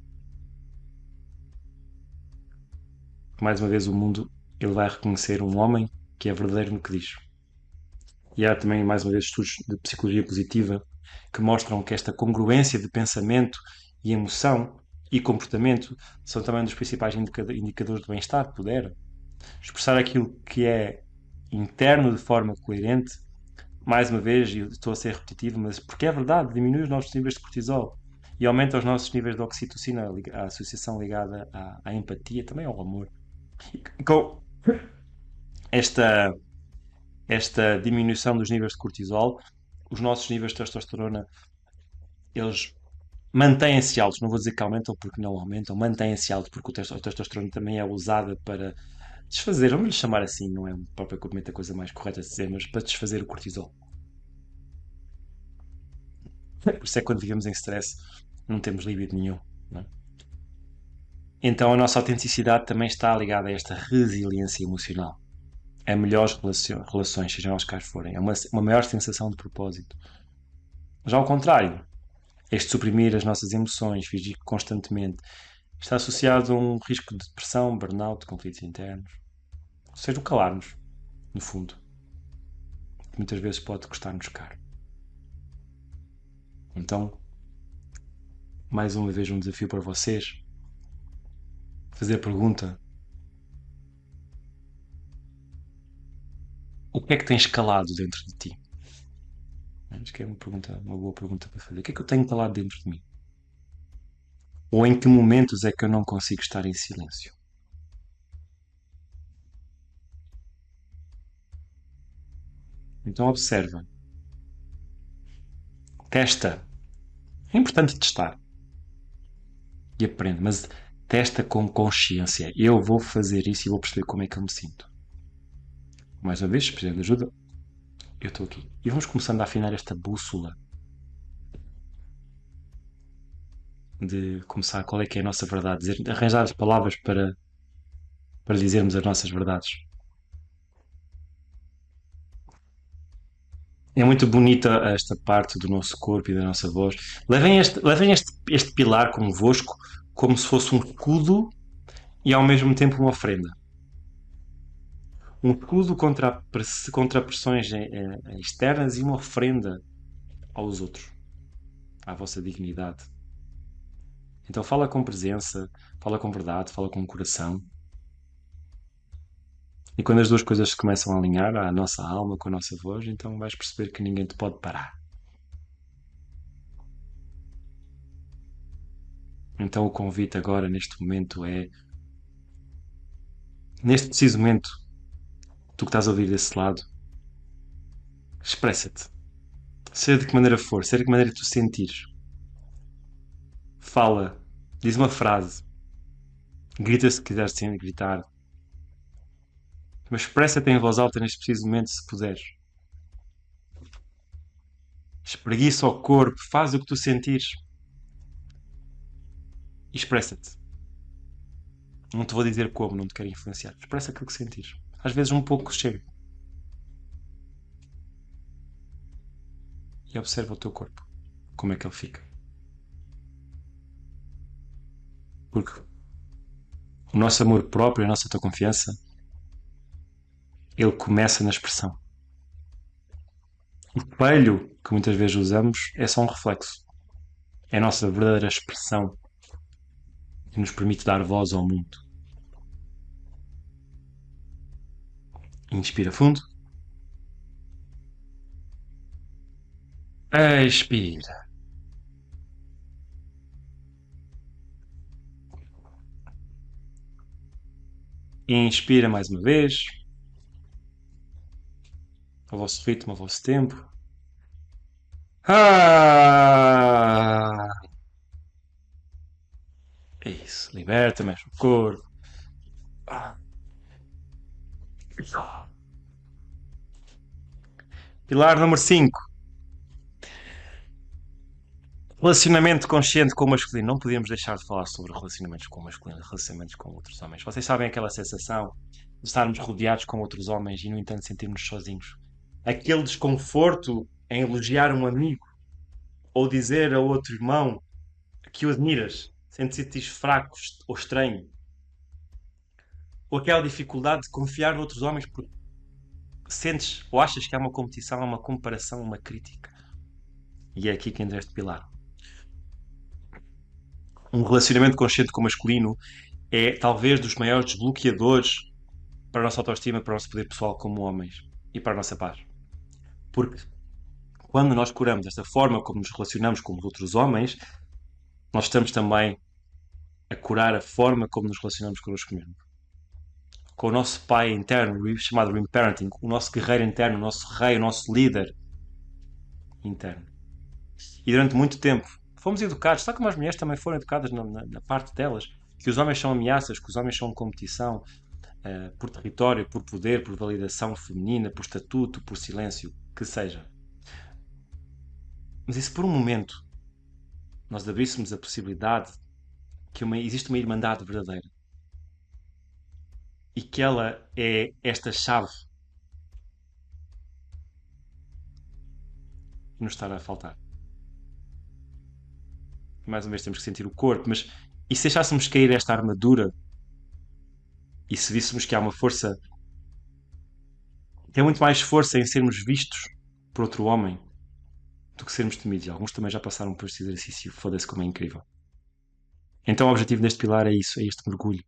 Mais uma vez o mundo ele vai reconhecer um homem que é verdadeiro no que diz. E há também, mais uma vez, estudos de psicologia positiva que mostram que esta congruência de pensamento e emoção e comportamento são também um dos principais indicadores de bem-estar, de poder. Expressar aquilo que é interno de forma coerente, mais uma vez, e estou a ser repetitivo, mas porque é verdade, diminui os nossos níveis de cortisol e aumenta os nossos níveis de oxitocina, a associação ligada à empatia, também ao amor. E com esta esta diminuição dos níveis de cortisol, os nossos níveis de testosterona, eles mantêm-se altos. Não vou dizer que aumentam porque não aumentam, mantêm-se altos porque a testosterona também é usada para desfazer, vamos lhe chamar assim, não é propriamente a coisa mais correta de dizer, mas para desfazer o cortisol. Por isso é que quando vivemos em stress não temos libido nenhum. Não é? Então a nossa autenticidade também está ligada a esta resiliência emocional. A melhores relações, sejam elas quais forem. É uma maior sensação de propósito. Já ao contrário, este suprimir as nossas emoções, fingir constantemente, está associado a um risco de depressão, burnout, conflitos internos. Ou seja, o calar-nos, no fundo, que muitas vezes pode custar-nos caro. Então, mais uma vez um desafio para vocês, fazer a pergunta: o que é que tens calado dentro de ti? Acho que é uma boa pergunta para fazer. O que é que eu tenho calado dentro de mim? Ou em que momentos é que eu não consigo estar em silêncio? Então observa, testa. É importante testar e aprende, mas testa com consciência. Eu vou fazer isso e vou perceber como é que eu me sinto. Mais uma vez, se precisar de ajuda, eu estou aqui. E vamos começando a afinar esta bússola de começar qual é que é a nossa verdade, arranjar as palavras para dizermos as nossas verdades. É muito bonita esta parte do nosso corpo e da nossa voz. Levem este pilar convosco como se fosse um escudo e ao mesmo tempo uma ofrenda. Um escudo contra pressões externas e uma ofrenda aos outros, à vossa dignidade. Então fala com presença, fala com verdade, fala com coração. E quando as duas coisas se começam a alinhar, a nossa alma com a nossa voz, então vais perceber que ninguém te pode parar. Então o convite agora, neste momento, é, neste preciso momento, tu que estás a ouvir desse lado, expressa-te. Seja de que maneira for, seja de que maneira tu sentires. Fala, diz uma frase, grita se quiseres gritar, mas expressa-te em voz alta neste preciso momento, se puderes. Espreguiça o corpo, faz o que tu sentires e expressa-te. Não te vou dizer como, não te quero influenciar. Expressa aquilo que sentires. Às vezes um pouco chega. E observa o teu corpo. Como é que ele fica. Porque o nosso amor próprio, a nossa autoconfiança, ele começa na expressão. O espelho que muitas vezes usamos é só um reflexo. É a nossa verdadeira expressão que nos permite dar voz ao mundo. Inspira fundo. Expira. Inspira mais uma vez. Ao vosso ritmo, ao vosso tempo. Ah! É isso. Liberta, mexe o corpo. Ah. Pilar número 5. Relacionamento consciente com o masculino. Não podíamos deixar de falar sobre relacionamentos com o masculino, relacionamentos com outros homens. Vocês sabem aquela sensação de estarmos rodeados com outros homens e, no entanto, sentirmos sozinhos? Aquele desconforto em elogiar um amigo ou dizer a outro irmão que o admiras, sem te sentir fraco ou estranho. Ou aquela dificuldade de confiar noutros homens porque sentes ou achas que há uma competição, há uma comparação, uma crítica. E é aqui que entra este pilar. Um relacionamento consciente com o masculino é talvez dos maiores desbloqueadores para a nossa autoestima, para o nosso poder pessoal como homens e para a nossa paz. Porque quando nós curamos esta forma como nos relacionamos com os outros homens, nós estamos também a curar a forma como nos relacionamos connosco mesmos. Com o nosso pai interno, chamado reparenting, o nosso guerreiro interno, o nosso rei, o nosso líder interno. E durante muito tempo fomos educados, só como as mulheres também foram educadas na parte delas, que os homens são ameaças, que os homens são competição, por território, por poder, por validação feminina, por estatuto, por silêncio, que seja. Mas e se por um momento nós abríssemos a possibilidade que existe uma irmandade verdadeira e que ela é esta chave que nos está a faltar? Mais uma vez temos que sentir o corpo, mas e se deixássemos cair esta armadura e se víssemos que há uma força, tem muito mais força em sermos vistos por outro homem do que sermos temidos. E alguns também já passaram por este exercício, foda-se como é incrível. Então o objetivo deste pilar é isso, é este mergulho.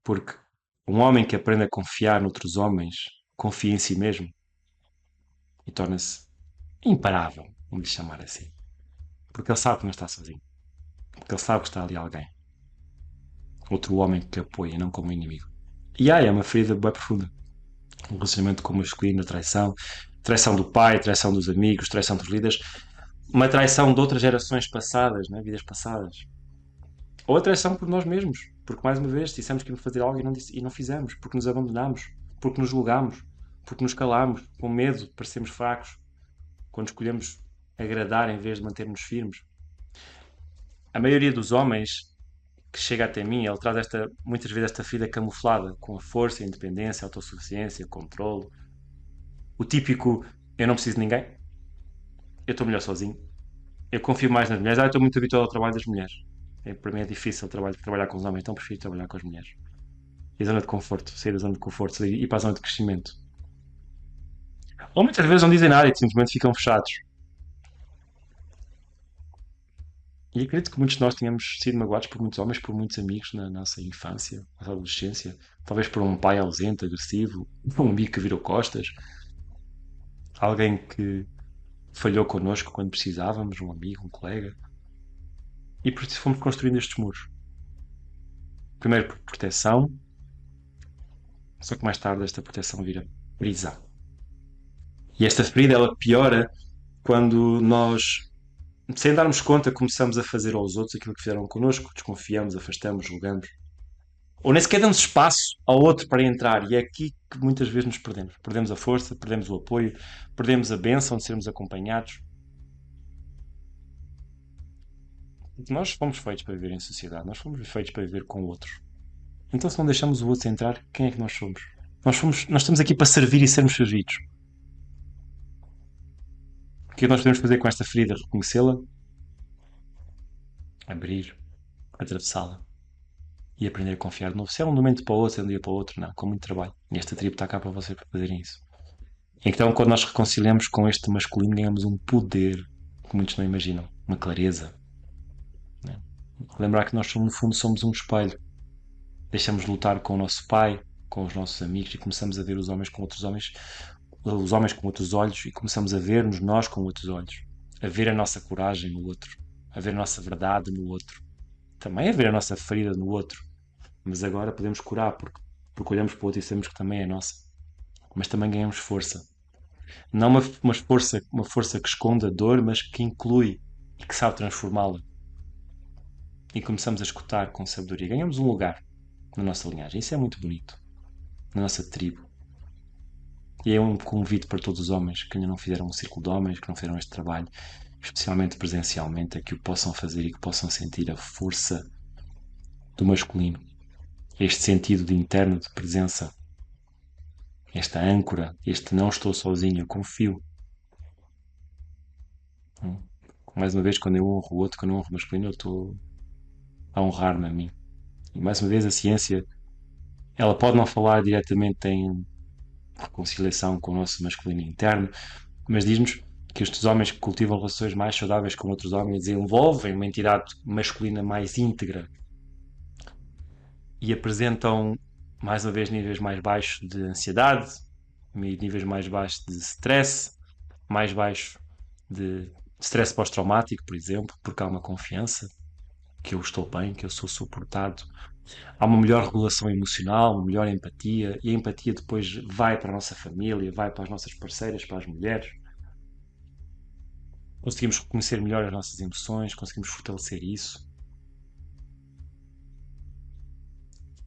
Porque um homem que aprende a confiar noutros homens, confia em si mesmo e torna-se imparável, vamos lhe chamar assim. Porque ele sabe que não está sozinho. Porque ele sabe que está ali alguém. Outro homem que apoia, não como um inimigo. E é uma ferida bem profunda. Um relacionamento com o masculino, a traição. Traição do pai, traição dos amigos, traição dos líderes. Uma traição de outras gerações passadas, né? Vidas passadas. Ou a traição por nós mesmos. Porque, mais uma vez, dissemos que íamos fazer algo e não fizemos. Porque nos abandonámos. Porque nos julgámos. Porque nos calámos. Com medo de parecermos fracos. Quando escolhemos agradar em vez de manter-nos firmes. A maioria dos homens que chega até mim, ele traz muitas vezes esta ferida camuflada com a força, a independência, a autossuficiência, controle. O típico, eu não preciso de ninguém, eu estou melhor sozinho. Eu confio mais nas mulheres. Eu estou muito habituado ao trabalho das mulheres. Para mim é difícil trabalhar com os homens, então prefiro trabalhar com as mulheres. E a zona de conforto, sair da zona de conforto e ir para a zona de crescimento. Ou muitas vezes não dizem nada e simplesmente ficam fechados. E acredito que muitos de nós tenhamos sido magoados por muitos homens, por muitos amigos na nossa infância, na adolescência. Talvez por um pai ausente, agressivo, um amigo que virou costas, alguém que falhou connosco quando precisávamos, um amigo, um colega. E por isso fomos construindo estes muros. Primeiro por proteção, só que mais tarde esta proteção vira prisão. E esta ferida ela piora quando nós, sem darmos conta, começamos a fazer aos outros aquilo que fizeram connosco, desconfiamos, afastamos, julgamos. Ou nem sequer damos espaço ao outro para entrar. E é aqui que muitas vezes nos perdemos. Perdemos a força, perdemos o apoio, perdemos a bênção de sermos acompanhados. Nós fomos feitos para viver em sociedade, nós fomos feitos para viver com outros. Então, se não deixamos o outro entrar, quem é que nós somos? Nós estamos aqui para servir e sermos servidos. O que é que nós podemos fazer com esta ferida? Reconhecê-la, abrir, atravessá-la e aprender a confiar de novo. Se é um momento para o outro, se é um dia para o outro, não, com muito trabalho. E esta tribo está cá para vocês para fazerem isso. Então, quando nós reconciliamos com este masculino, ganhamos um poder que muitos não imaginam, uma clareza. Né? Lembrar que nós, no fundo, somos um espelho. Deixamos de lutar com o nosso pai, com os nossos amigos e começamos a ver os homens com outros homens, os homens com outros olhos e começamos a ver-nos nós com outros olhos, a ver a nossa coragem no outro, a ver a nossa verdade no outro, também a ver a nossa ferida no outro, mas agora podemos curar porque olhamos para o outro e sabemos que também é nossa, mas também ganhamos força, Não uma força que esconde a dor, mas que inclui e que sabe transformá-la. E começamos a escutar com sabedoria. Ganhamos um lugar na nossa linhagem. Isso é muito bonito. Na nossa tribo. E é um convite para todos os homens que ainda não fizeram um círculo de homens, que não fizeram este trabalho, especialmente presencialmente, a que o possam fazer e que possam sentir a força do masculino. Este sentido de interno de presença. Esta âncora. Este não estou sozinho, eu confio. Mais uma vez, quando eu honro o outro, quando eu honro o masculino, eu estou a honrar-me a mim. E mais uma vez, a ciência, ela pode não falar diretamente em reconciliação com o nosso masculino interno, mas diz-nos que estes homens que cultivam relações mais saudáveis com outros homens desenvolvem uma entidade masculina mais íntegra e apresentam, mais uma vez, níveis mais baixos de ansiedade, níveis mais baixos de stress, mais baixos de stress pós-traumático, por exemplo, porque há uma confiança que eu estou bem, que eu sou suportado. Há uma melhor regulação emocional, uma melhor empatia, e a empatia depois vai para a nossa família, vai para as nossas parceiras, para as mulheres. Conseguimos reconhecer melhor as nossas emoções, conseguimos fortalecer isso.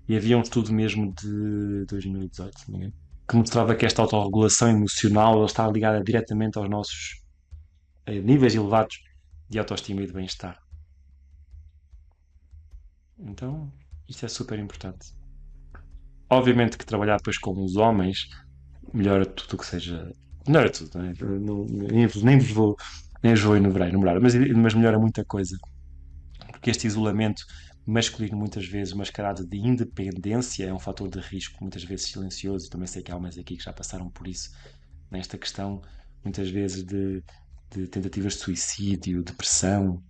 E havia um estudo mesmo de 2018, se não me engano, que mostrava que esta autorregulação emocional ela está ligada diretamente aos nossos níveis elevados de autoestima e de bem-estar. Então, isto é super importante. Obviamente que trabalhar depois com os homens melhora tudo o que seja. Melhora tudo, não é? Nem vos vou enumerar, mas melhora muita coisa. Porque este isolamento masculino, muitas vezes mascarado de independência, é um fator de risco, muitas vezes silencioso. Também sei que há homens aqui que já passaram por isso, nesta questão, muitas vezes de tentativas de suicídio, depressão.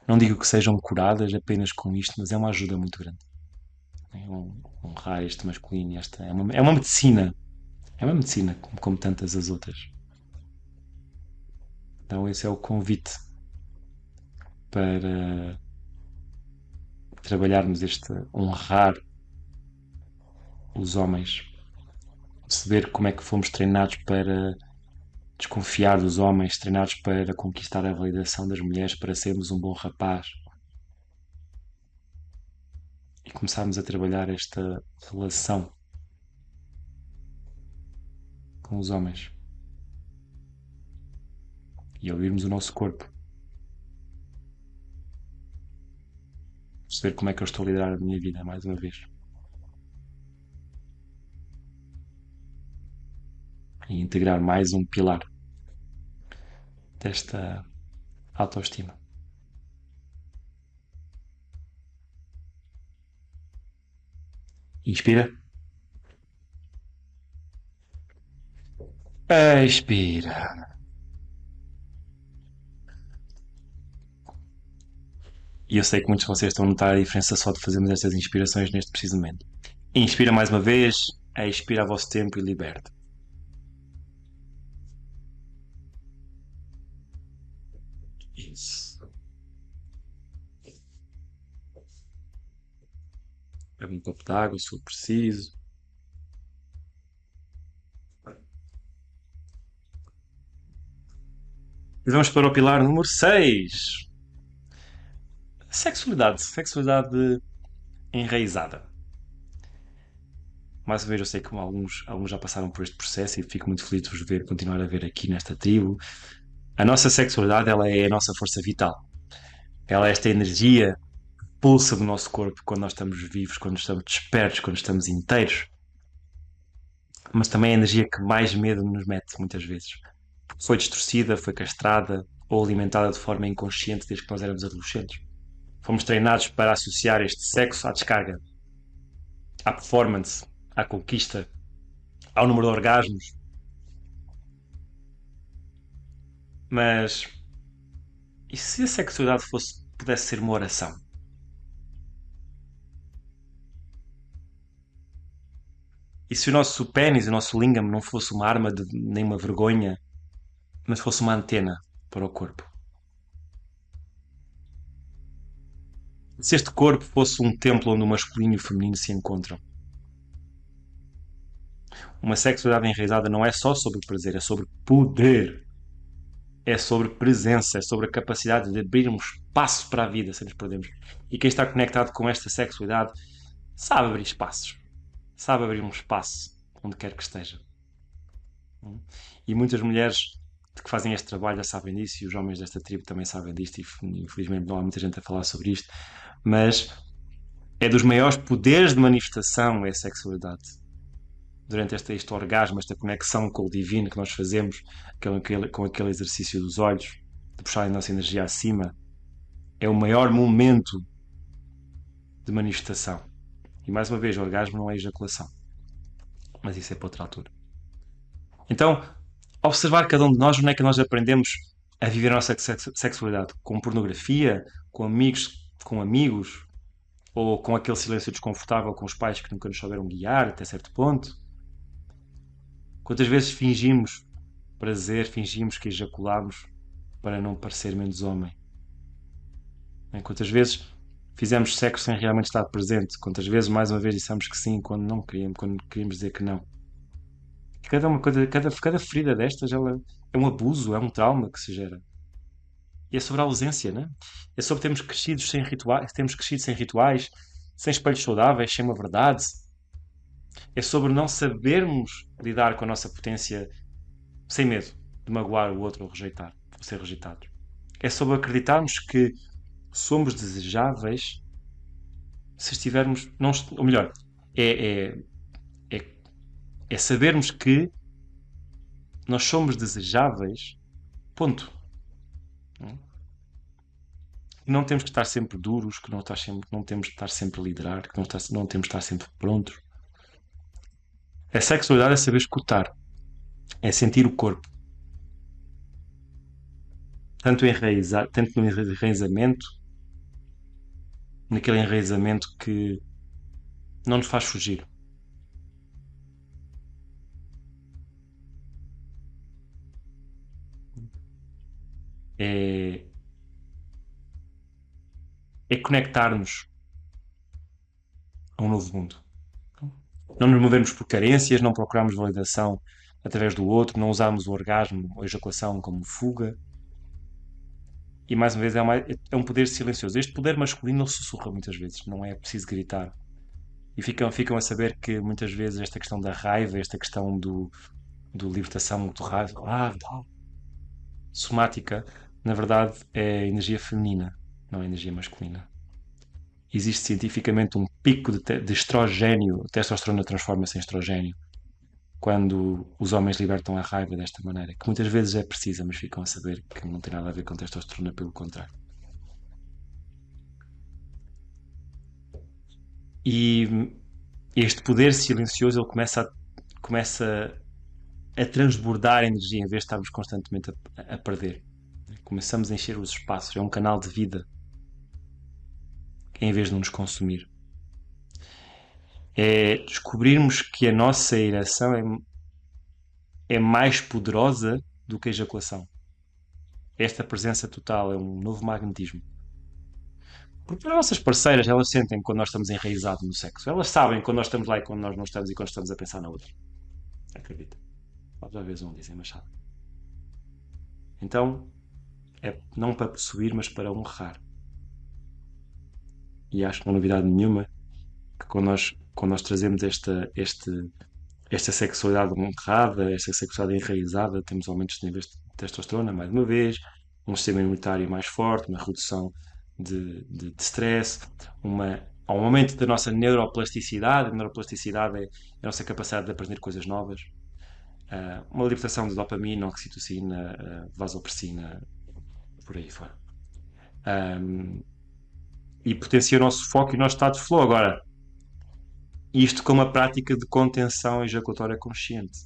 Não digo que sejam curadas apenas com isto, mas é uma ajuda muito grande. Honrar este masculino, é uma medicina. É uma medicina, como tantas as outras. Então, esse é o convite para trabalharmos este honrar os homens, perceber como é que fomos treinados para desconfiar dos homens, treinados para conquistar a validação das mulheres, para sermos um bom rapaz e começarmos a trabalhar esta relação com os homens e ouvirmos o nosso corpo, perceber como é que eu estou a liderar a minha vida mais uma vez e integrar mais um pilar desta autoestima. Inspira. Expira. E eu sei que muitos de vocês estão a notar a diferença só de fazermos estas inspirações neste preciso momento. Inspira mais uma vez, expira a vosso tempo e liberta. Isso. Bebe um copo de água se for preciso. E vamos para o pilar número 6. Sexualidade. Sexualidade enraizada. Mais uma vez, eu sei que alguns já passaram por este processo e fico muito feliz de vos ver, continuar a ver aqui nesta tribo. A nossa sexualidade, ela é a nossa força vital. Ela é esta energia que pulsa do nosso corpo quando nós estamos vivos, quando estamos despertos, quando estamos inteiros. Mas também é a energia que mais medo nos mete, muitas vezes. Foi distorcida, foi castrada ou alimentada de forma inconsciente desde que nós éramos adolescentes. Fomos treinados para associar este sexo à descarga, à performance, à conquista, ao número de orgasmos. Mas e se a sexualidade pudesse ser uma oração? E se o nosso pênis, o nosso lingam, não fosse uma arma de nem uma vergonha, mas fosse uma antena para o corpo? Se este corpo fosse um templo onde o masculino e o feminino se encontram? Uma sexualidade enraizada não é só sobre prazer, é sobre poder. É sobre presença, é sobre a capacidade de abrirmos espaço para a vida sem nos perdermos. E quem está conectado com esta sexualidade sabe abrir espaços, sabe abrir um espaço onde quer que esteja. E muitas mulheres que fazem este trabalho já sabem disso, e os homens desta tribo também sabem disto, e infelizmente não há muita gente a falar sobre isto, mas é dos maiores poderes de manifestação é a sexualidade. Durante este orgasmo, esta conexão com o divino que nós fazemos, com aquele exercício dos olhos, de puxar a nossa energia acima, é o maior momento de manifestação. E mais uma vez, o orgasmo não é ejaculação, mas isso é para outra altura. Então, observar cada um de nós, onde é que nós aprendemos a viver a nossa sexualidade? Com pornografia, com amigos, ou com aquele silêncio desconfortável com os pais que nunca nos souberam guiar até certo ponto? Quantas vezes fingimos prazer, fingimos que ejaculamos para não parecer menos homem? Quantas vezes fizemos sexo sem realmente estar presente? Quantas vezes, mais uma vez, dissemos que sim quando queríamos dizer que não? Cada ferida destas ela é um abuso, é um trauma que se gera. E é sobre a ausência, né? É sobre termos crescido sem rituais, sem espelhos saudáveis, sem uma verdade. É sobre não sabermos lidar com a nossa potência sem medo de magoar o outro ou ser rejeitados. É sobre acreditarmos que somos desejáveis se estivermos. Não, ou melhor, é, é, é, é sabermos que nós somos desejáveis, ponto. Que não temos que estar sempre duros, não temos que estar sempre a liderar, que não temos que estar sempre prontos. A sexualidade é saber escutar, é sentir o corpo, tanto no enraizamento, naquele enraizamento que não nos faz fugir. É, é conectar-nos a um novo mundo. Não nos movemos por carências, não procuramos validação através do outro, não usamos o orgasmo ou a ejaculação como fuga. E mais uma vez é um poder silencioso. Este poder masculino ele sussurra muitas vezes, não é preciso gritar. E ficam a saber que muitas vezes esta questão da raiva, esta questão do libertação do raiva, somática, na verdade é energia feminina, não é energia masculina. Existe cientificamente um pico de estrogênio, a testosterona transforma-se em estrogênio, quando os homens libertam a raiva desta maneira, que muitas vezes é precisa, mas ficam a saber que não tem nada a ver com testosterona, pelo contrário. E este poder silencioso ele começa a transbordar energia em vez de estarmos constantemente a perder. Começamos a encher os espaços, é um canal de vida em vez de nos consumir. É descobrirmos que a nossa ereção é mais poderosa do que a ejaculação. Esta presença total é um novo magnetismo. Porque as nossas parceiras, elas sentem quando nós estamos enraizados no sexo. Elas sabem quando nós estamos lá e quando nós não estamos e quando estamos a pensar na outra. Acredita. Já vezes não dizem, mas sabe. Então, é não para possuir, mas para honrar. E acho que não é novidade nenhuma que quando nós trazemos esta sexualidade honrada, esta sexualidade enraizada, temos aumentos de níveis de testosterona, mais uma vez, um sistema imunitário mais forte, uma redução de stress, há um aumento da nossa neuroplasticidade. A neuroplasticidade é a nossa capacidade de aprender coisas novas. Uma libertação de dopamina, oxitocina, vasopressina, por aí fora. E potencia o nosso foco e o nosso estado de flow. Agora, isto com uma prática de contenção ejaculatória consciente.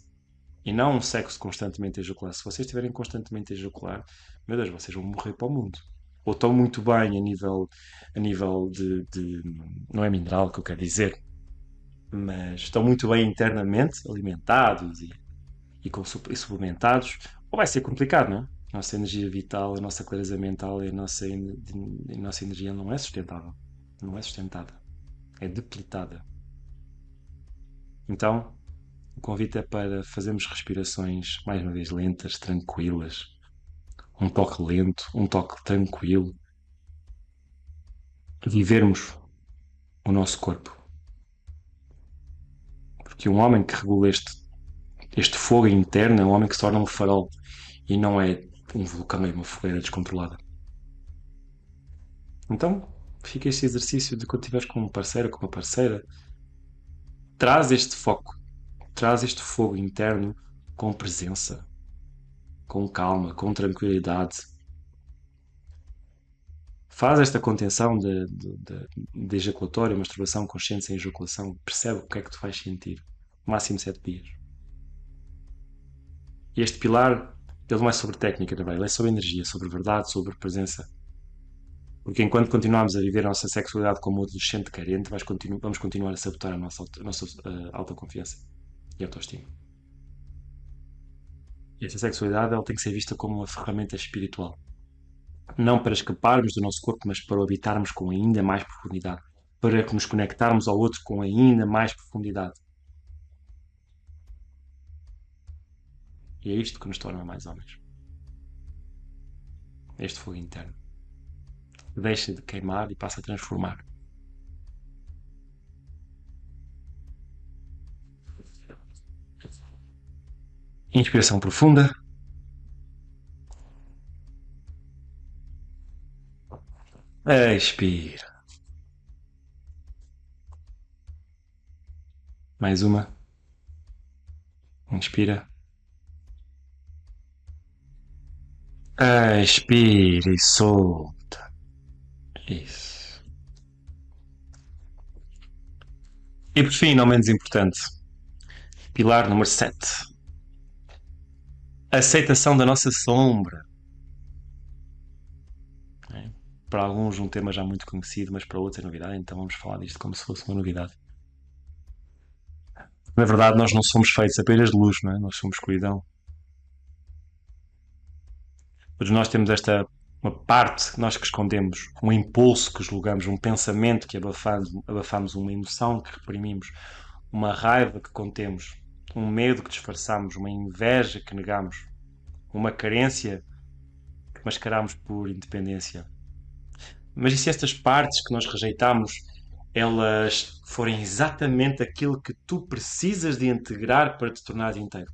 E não um sexo constantemente a ejacular. Se vocês estiverem constantemente a ejacular, meu Deus, vocês vão morrer para o mundo. Ou estão muito bem a nível não é mineral que eu quero dizer, mas estão muito bem internamente, alimentados e suplementados, ou vai ser complicado, não é? A nossa energia vital, a nossa clareza mental e a nossa energia não é sustentável. Não é sustentada. É depletada. Então, convite é para fazermos respirações, mais uma vez, lentas, tranquilas. Um toque lento, um toque tranquilo. Vivermos o nosso corpo. Porque um homem que regula este fogo interno é um homem que se torna um farol e não é um vulcão e uma fogueira descontrolada. Então, fica este exercício de quando estiveres com um parceiro ou com uma parceira, traz este foco, traz este fogo interno com presença, com calma, com tranquilidade. Faz esta contenção de ejaculatório, masturbação consciente sem ejaculação. Percebe o que é que tu vais sentir. Máximo 7 dias. E este pilar, ele não é sobre técnica também, ele é sobre energia, sobre verdade, sobre presença. Porque enquanto continuarmos a viver a nossa sexualidade como um adolescente carente, vamos continuar a sabotar a nossa autoconfiança e autoestima. E esta sexualidade ela tem que ser vista como uma ferramenta espiritual. Não para escaparmos do nosso corpo, mas para o habitarmos com ainda mais profundidade. Para nos conectarmos ao outro com ainda mais profundidade. E é isto que nos torna mais homens. Este fogo interno. Deixa de queimar e passa a transformar. Inspiração profunda. Expira. Mais uma. Inspira. Expira e solta. Isso. E por fim, não menos importante, pilar número 7. Aceitação da nossa sombra. Para alguns um tema já muito conhecido, mas para outros é novidade, então vamos falar disto como se fosse uma novidade. Na verdade, nós não somos feitos apenas de luz, não é? Nós somos escuridão. Todos nós temos uma parte, nós que escondemos, um impulso que julgamos, um pensamento que abafamos, uma emoção que reprimimos, uma raiva que contemos, um medo que disfarçamos, uma inveja que negamos, uma carência que mascaramos por independência. Mas e se estas partes que nós rejeitamos, elas forem exatamente aquilo que tu precisas de integrar para te tornares inteiro?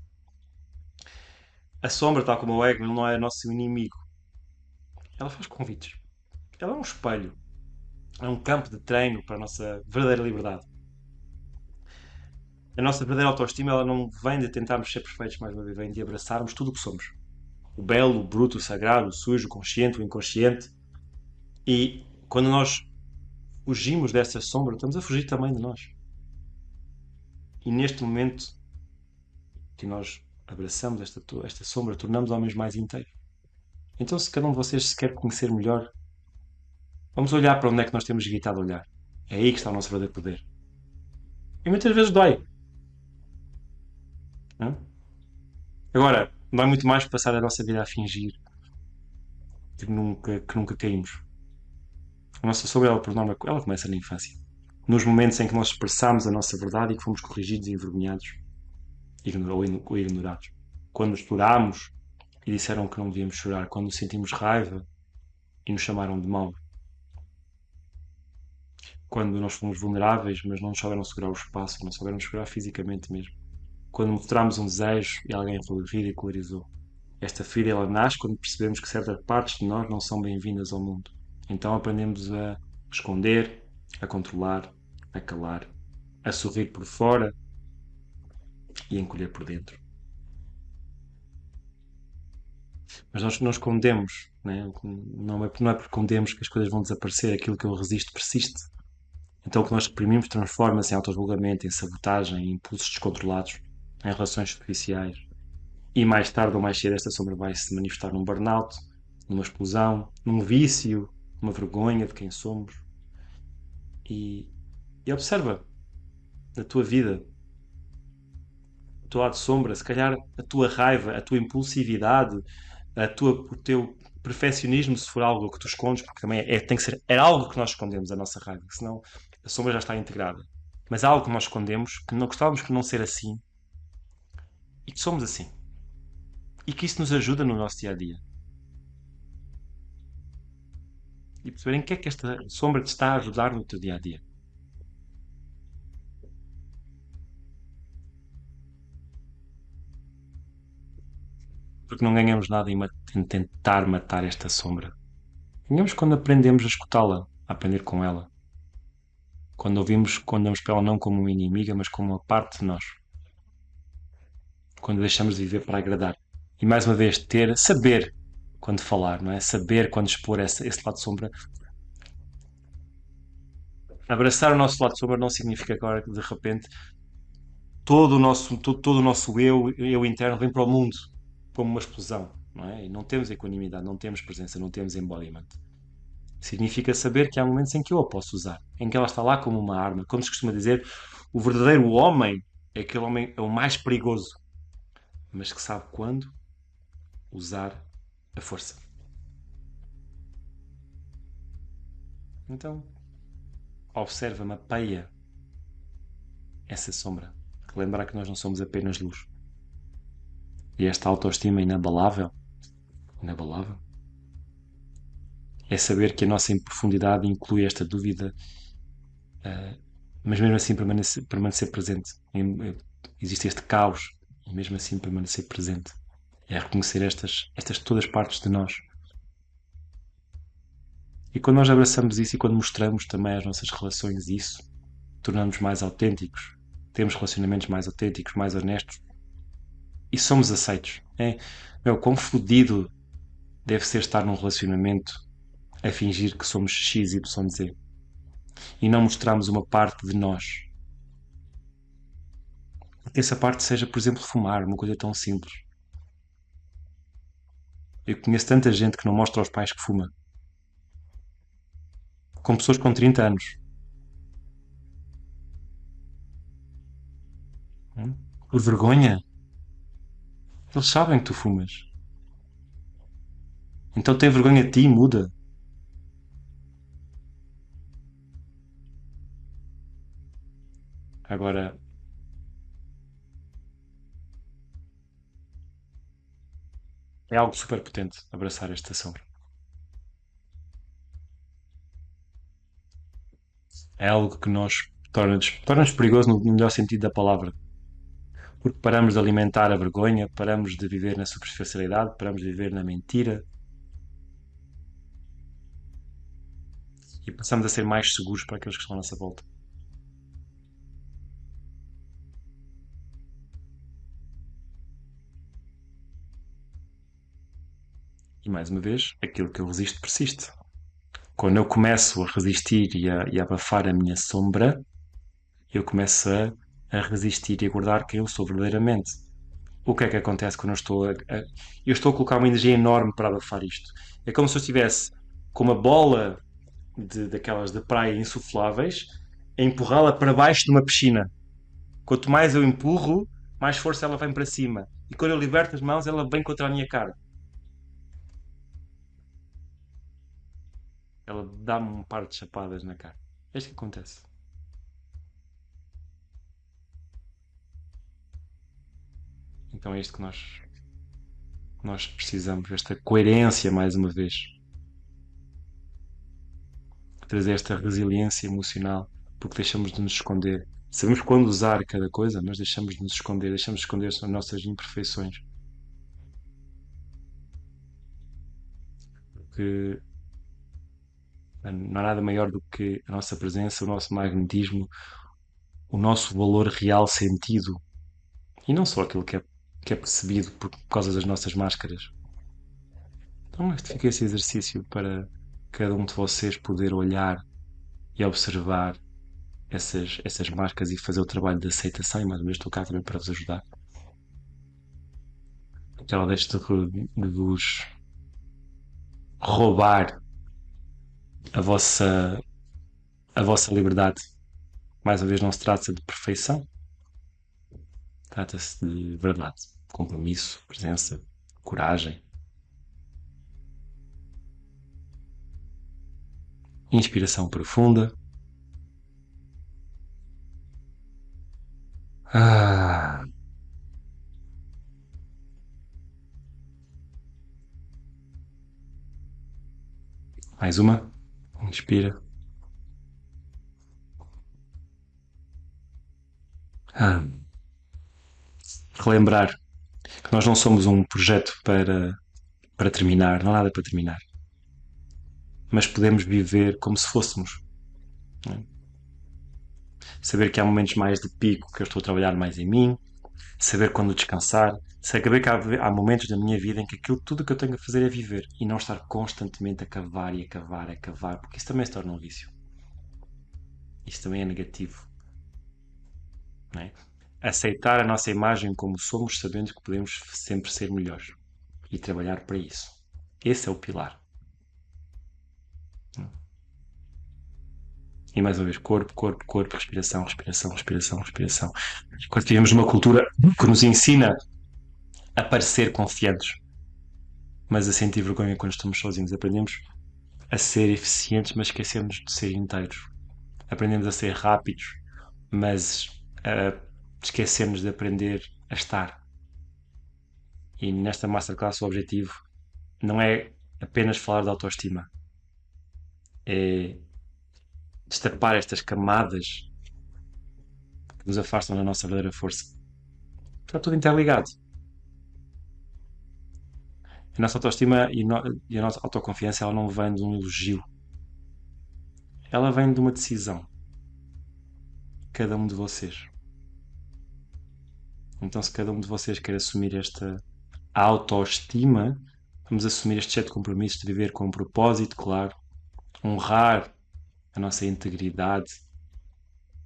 A sombra, tal como o ego, não é nosso inimigo. Ela faz convites. Ela é um espelho. É um campo de treino para a nossa verdadeira liberdade. A nossa verdadeira autoestima ela não vem de tentarmos ser perfeitos mais uma vez, vem de abraçarmos tudo o que somos. O belo, o bruto, o sagrado, o sujo, o consciente, o inconsciente. E quando nós fugimos dessa sombra, estamos a fugir também de nós. E neste momento que nós abraçamos esta sombra, tornamos homens mais inteiros. Então, se cada um de vocês se quer conhecer melhor, vamos olhar para onde é que nós temos evitado olhar. É aí que está o nosso verdadeiro poder. E muitas vezes dói. Não? Agora, não é muito mais passar a nossa vida a fingir que nunca caímos. A nossa sombra, ela, por norma, ela começa na infância. Nos momentos em que nós expressamos a nossa verdade e que fomos corrigidos e envergonhados ou ignorados. Quando chorámos e disseram que não devíamos chorar. Quando sentimos raiva e nos chamaram de mau. Quando nós fomos vulneráveis, mas não nos souberam segurar o espaço, não souberam segurar fisicamente mesmo. Quando mostramos um desejo e alguém ridicularizou. Esta ferida ela nasce quando percebemos que certas partes de nós não são bem-vindas ao mundo. Então aprendemos a esconder, a controlar, a calar, a sorrir por fora e a encolher por dentro. Mas nós não escondemos, né? Não é porque escondemos que as coisas vão desaparecer, aquilo que eu resisto persiste. Então o que nós reprimimos transforma-se em autojulgamento, em sabotagem, em impulsos descontrolados, em relações superficiais. E mais tarde ou mais cedo esta sombra vai se manifestar num burnout, numa explosão, num vício, numa vergonha de quem somos. E observa a tua vida, o teu lado sombra, se calhar a tua raiva, a tua impulsividade, o teu perfeccionismo, se for algo que tu escondes, porque também tem que ser, é algo que nós escondemos, a nossa raiva, senão a sombra já está integrada. Mas há algo que nós escondemos, que não gostávamos de não ser assim, e que somos assim. E que isso nos ajuda no nosso dia a dia. E perceber em que é que esta sombra te está a ajudar no teu dia a dia. Porque não ganhamos nada em tentar matar esta sombra. Ganhamos quando aprendemos a escutá-la, a aprender com ela. Quando ouvimos, quando damos para ela não como uma inimiga, mas como uma parte de nós. Quando deixamos de viver para agradar. E mais uma vez, saber quando falar, não é? Saber quando expor esse lado de sombra. Abraçar o nosso lado de sombra não significa agora que de repente todo o nosso eu interno vem para o mundo como uma explosão, não é? E não temos equanimidade, não temos presença, não temos embodiment. Significa saber que há momentos em que eu a posso usar, em que ela está lá como uma arma. Como se costuma dizer, o verdadeiro homem é aquele homem é o mais perigoso, mas que sabe quando usar a força. Então, observa, mapeia essa sombra. Lembrar que nós não somos apenas luz. E esta autoestima inabalável, é saber que a nossa profundidade inclui esta dúvida, mas mesmo assim permanecer presente. Existe este caos e mesmo assim permanecer presente. É reconhecer estas todas partes de nós. E quando nós abraçamos isso e quando mostramos também às nossas relações isso, tornamos mais autênticos, temos relacionamentos mais autênticos, mais honestos e somos aceitos. É, meu, quão fodido deve ser estar num relacionamento a fingir que somos X, Y, Z e não mostramos uma parte de nós. Que essa parte seja, por exemplo, fumar, uma coisa tão simples. Eu conheço tanta gente que não mostra aos pais que fuma, com pessoas com 30 anos. Por vergonha, eles sabem que tu fumas. Então tem vergonha de ti e muda. Agora, é algo super potente abraçar esta sombra. É algo que nós torna-nos perigoso no melhor sentido da palavra. Porque paramos de alimentar a vergonha, paramos de viver na superficialidade, paramos de viver na mentira e passamos a ser mais seguros para aqueles que estão à nossa volta. E mais uma vez, aquilo que eu resisto persiste. Quando eu começo a resistir e a abafar a minha sombra, eu começo a resistir e a guardar quem eu sou verdadeiramente. O que é que acontece quando eu estou a colocar uma energia enorme para abafar isto? É como se eu estivesse com uma bola daquelas de praia insufláveis a empurrá-la para baixo de uma piscina. Quanto mais eu empurro, mais força ela vem para cima. E quando eu liberto as mãos, ela vem contra a minha cara. Ela dá-me um par de chapadas na cara. É isto que acontece. Então é isto que nós precisamos, esta coerência, mais uma vez, trazer esta resiliência emocional, porque deixamos de nos esconder. Sabemos quando usar cada coisa, mas deixamos de nos esconder, deixamos de esconder as nossas imperfeições. Porque não há nada maior do que a nossa presença, o nosso magnetismo, o nosso valor real sentido, e não só aquilo que é percebido por causa das nossas máscaras. Então, este fica esse exercício para cada um de vocês poder olhar e observar essas máscaras e fazer o trabalho de aceitação. E mais uma vez estou cá também para vos ajudar. Que ela deixe de vos roubar a a vossa liberdade. Mais uma vez, não se trata de perfeição, trata-se de verdade, compromisso, presença, coragem, inspiração profunda. Ah, Mais uma. Inspira. Ah, relembrar que nós não somos um projeto para terminar, não há nada para terminar. Mas podemos viver como se fôssemos. Não é? Saber que há momentos mais de pico que eu estou a trabalhar mais em mim, saber quando descansar, saber que há momentos da minha vida em que aquilo tudo que eu tenho a fazer é viver e não estar constantemente a cavar e a cavar, a cavar, porque isso também se torna um vício. Isso também é negativo. Não é? Aceitar a nossa imagem como somos, sabendo que podemos sempre ser melhores e trabalhar para isso. Esse é o pilar. E mais uma vez, corpo, corpo, corpo, respiração, respiração, respiração, respiração. Quando vivemos numa cultura que nos ensina a parecer confiantes, mas a sentir vergonha quando estamos sozinhos, aprendemos a ser eficientes, mas esquecemos de ser inteiros. Aprendemos a ser rápidos, mas esquecemos de aprender a estar. E nesta masterclass o objetivo não é apenas falar de autoestima, é destapar estas camadas que nos afastam da nossa verdadeira força. Está tudo interligado. A nossa autoestima e a nossa autoconfiança ela não vem de um elogio, ela vem de uma decisão. Cada um de vocês. Então, se cada um de vocês quer assumir esta autoestima, vamos assumir este set de compromissos de viver com um propósito claro, honrar a nossa integridade,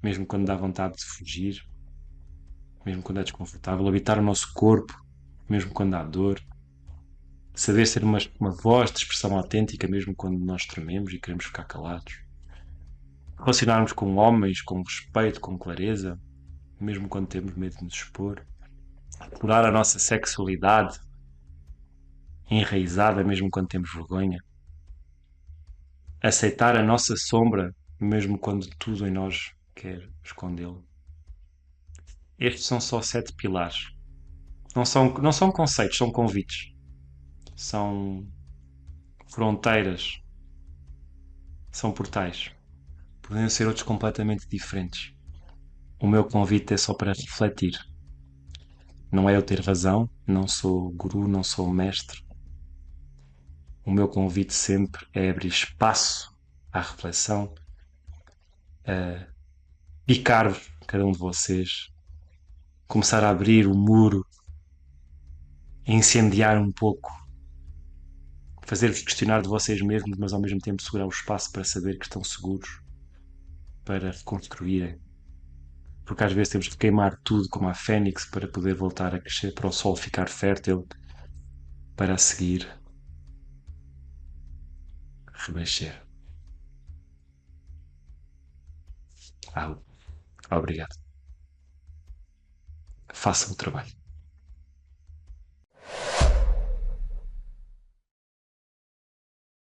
mesmo quando dá vontade de fugir, mesmo quando é desconfortável, habitar o nosso corpo, mesmo quando há dor, saber ser uma voz de expressão autêntica, mesmo quando nós trememos e queremos ficar calados, relacionarmos com homens com respeito, com clareza, mesmo quando temos medo de nos expor, explorar a nossa sexualidade enraizada, mesmo quando temos vergonha, aceitar a nossa sombra, mesmo quando tudo em nós quer escondê-lo. Estes são só 7 pilares. Não são conceitos, são convites. São fronteiras. São portais. Podem ser outros completamente diferentes. O meu convite é só para refletir. Não é eu ter razão, não sou guru, não sou mestre. O meu convite sempre é abrir espaço à reflexão, a picar-vos, cada um de vocês, começar a abrir o muro, a incendiar um pouco, fazer-vos questionar de vocês mesmos, mas ao mesmo tempo segurar o espaço para saber que estão seguros, para reconstruírem. Porque às vezes temos de queimar tudo como a fênix para poder voltar a crescer, para o sol ficar fértil, para a seguir renascer. Ah, obrigado. Façam o trabalho.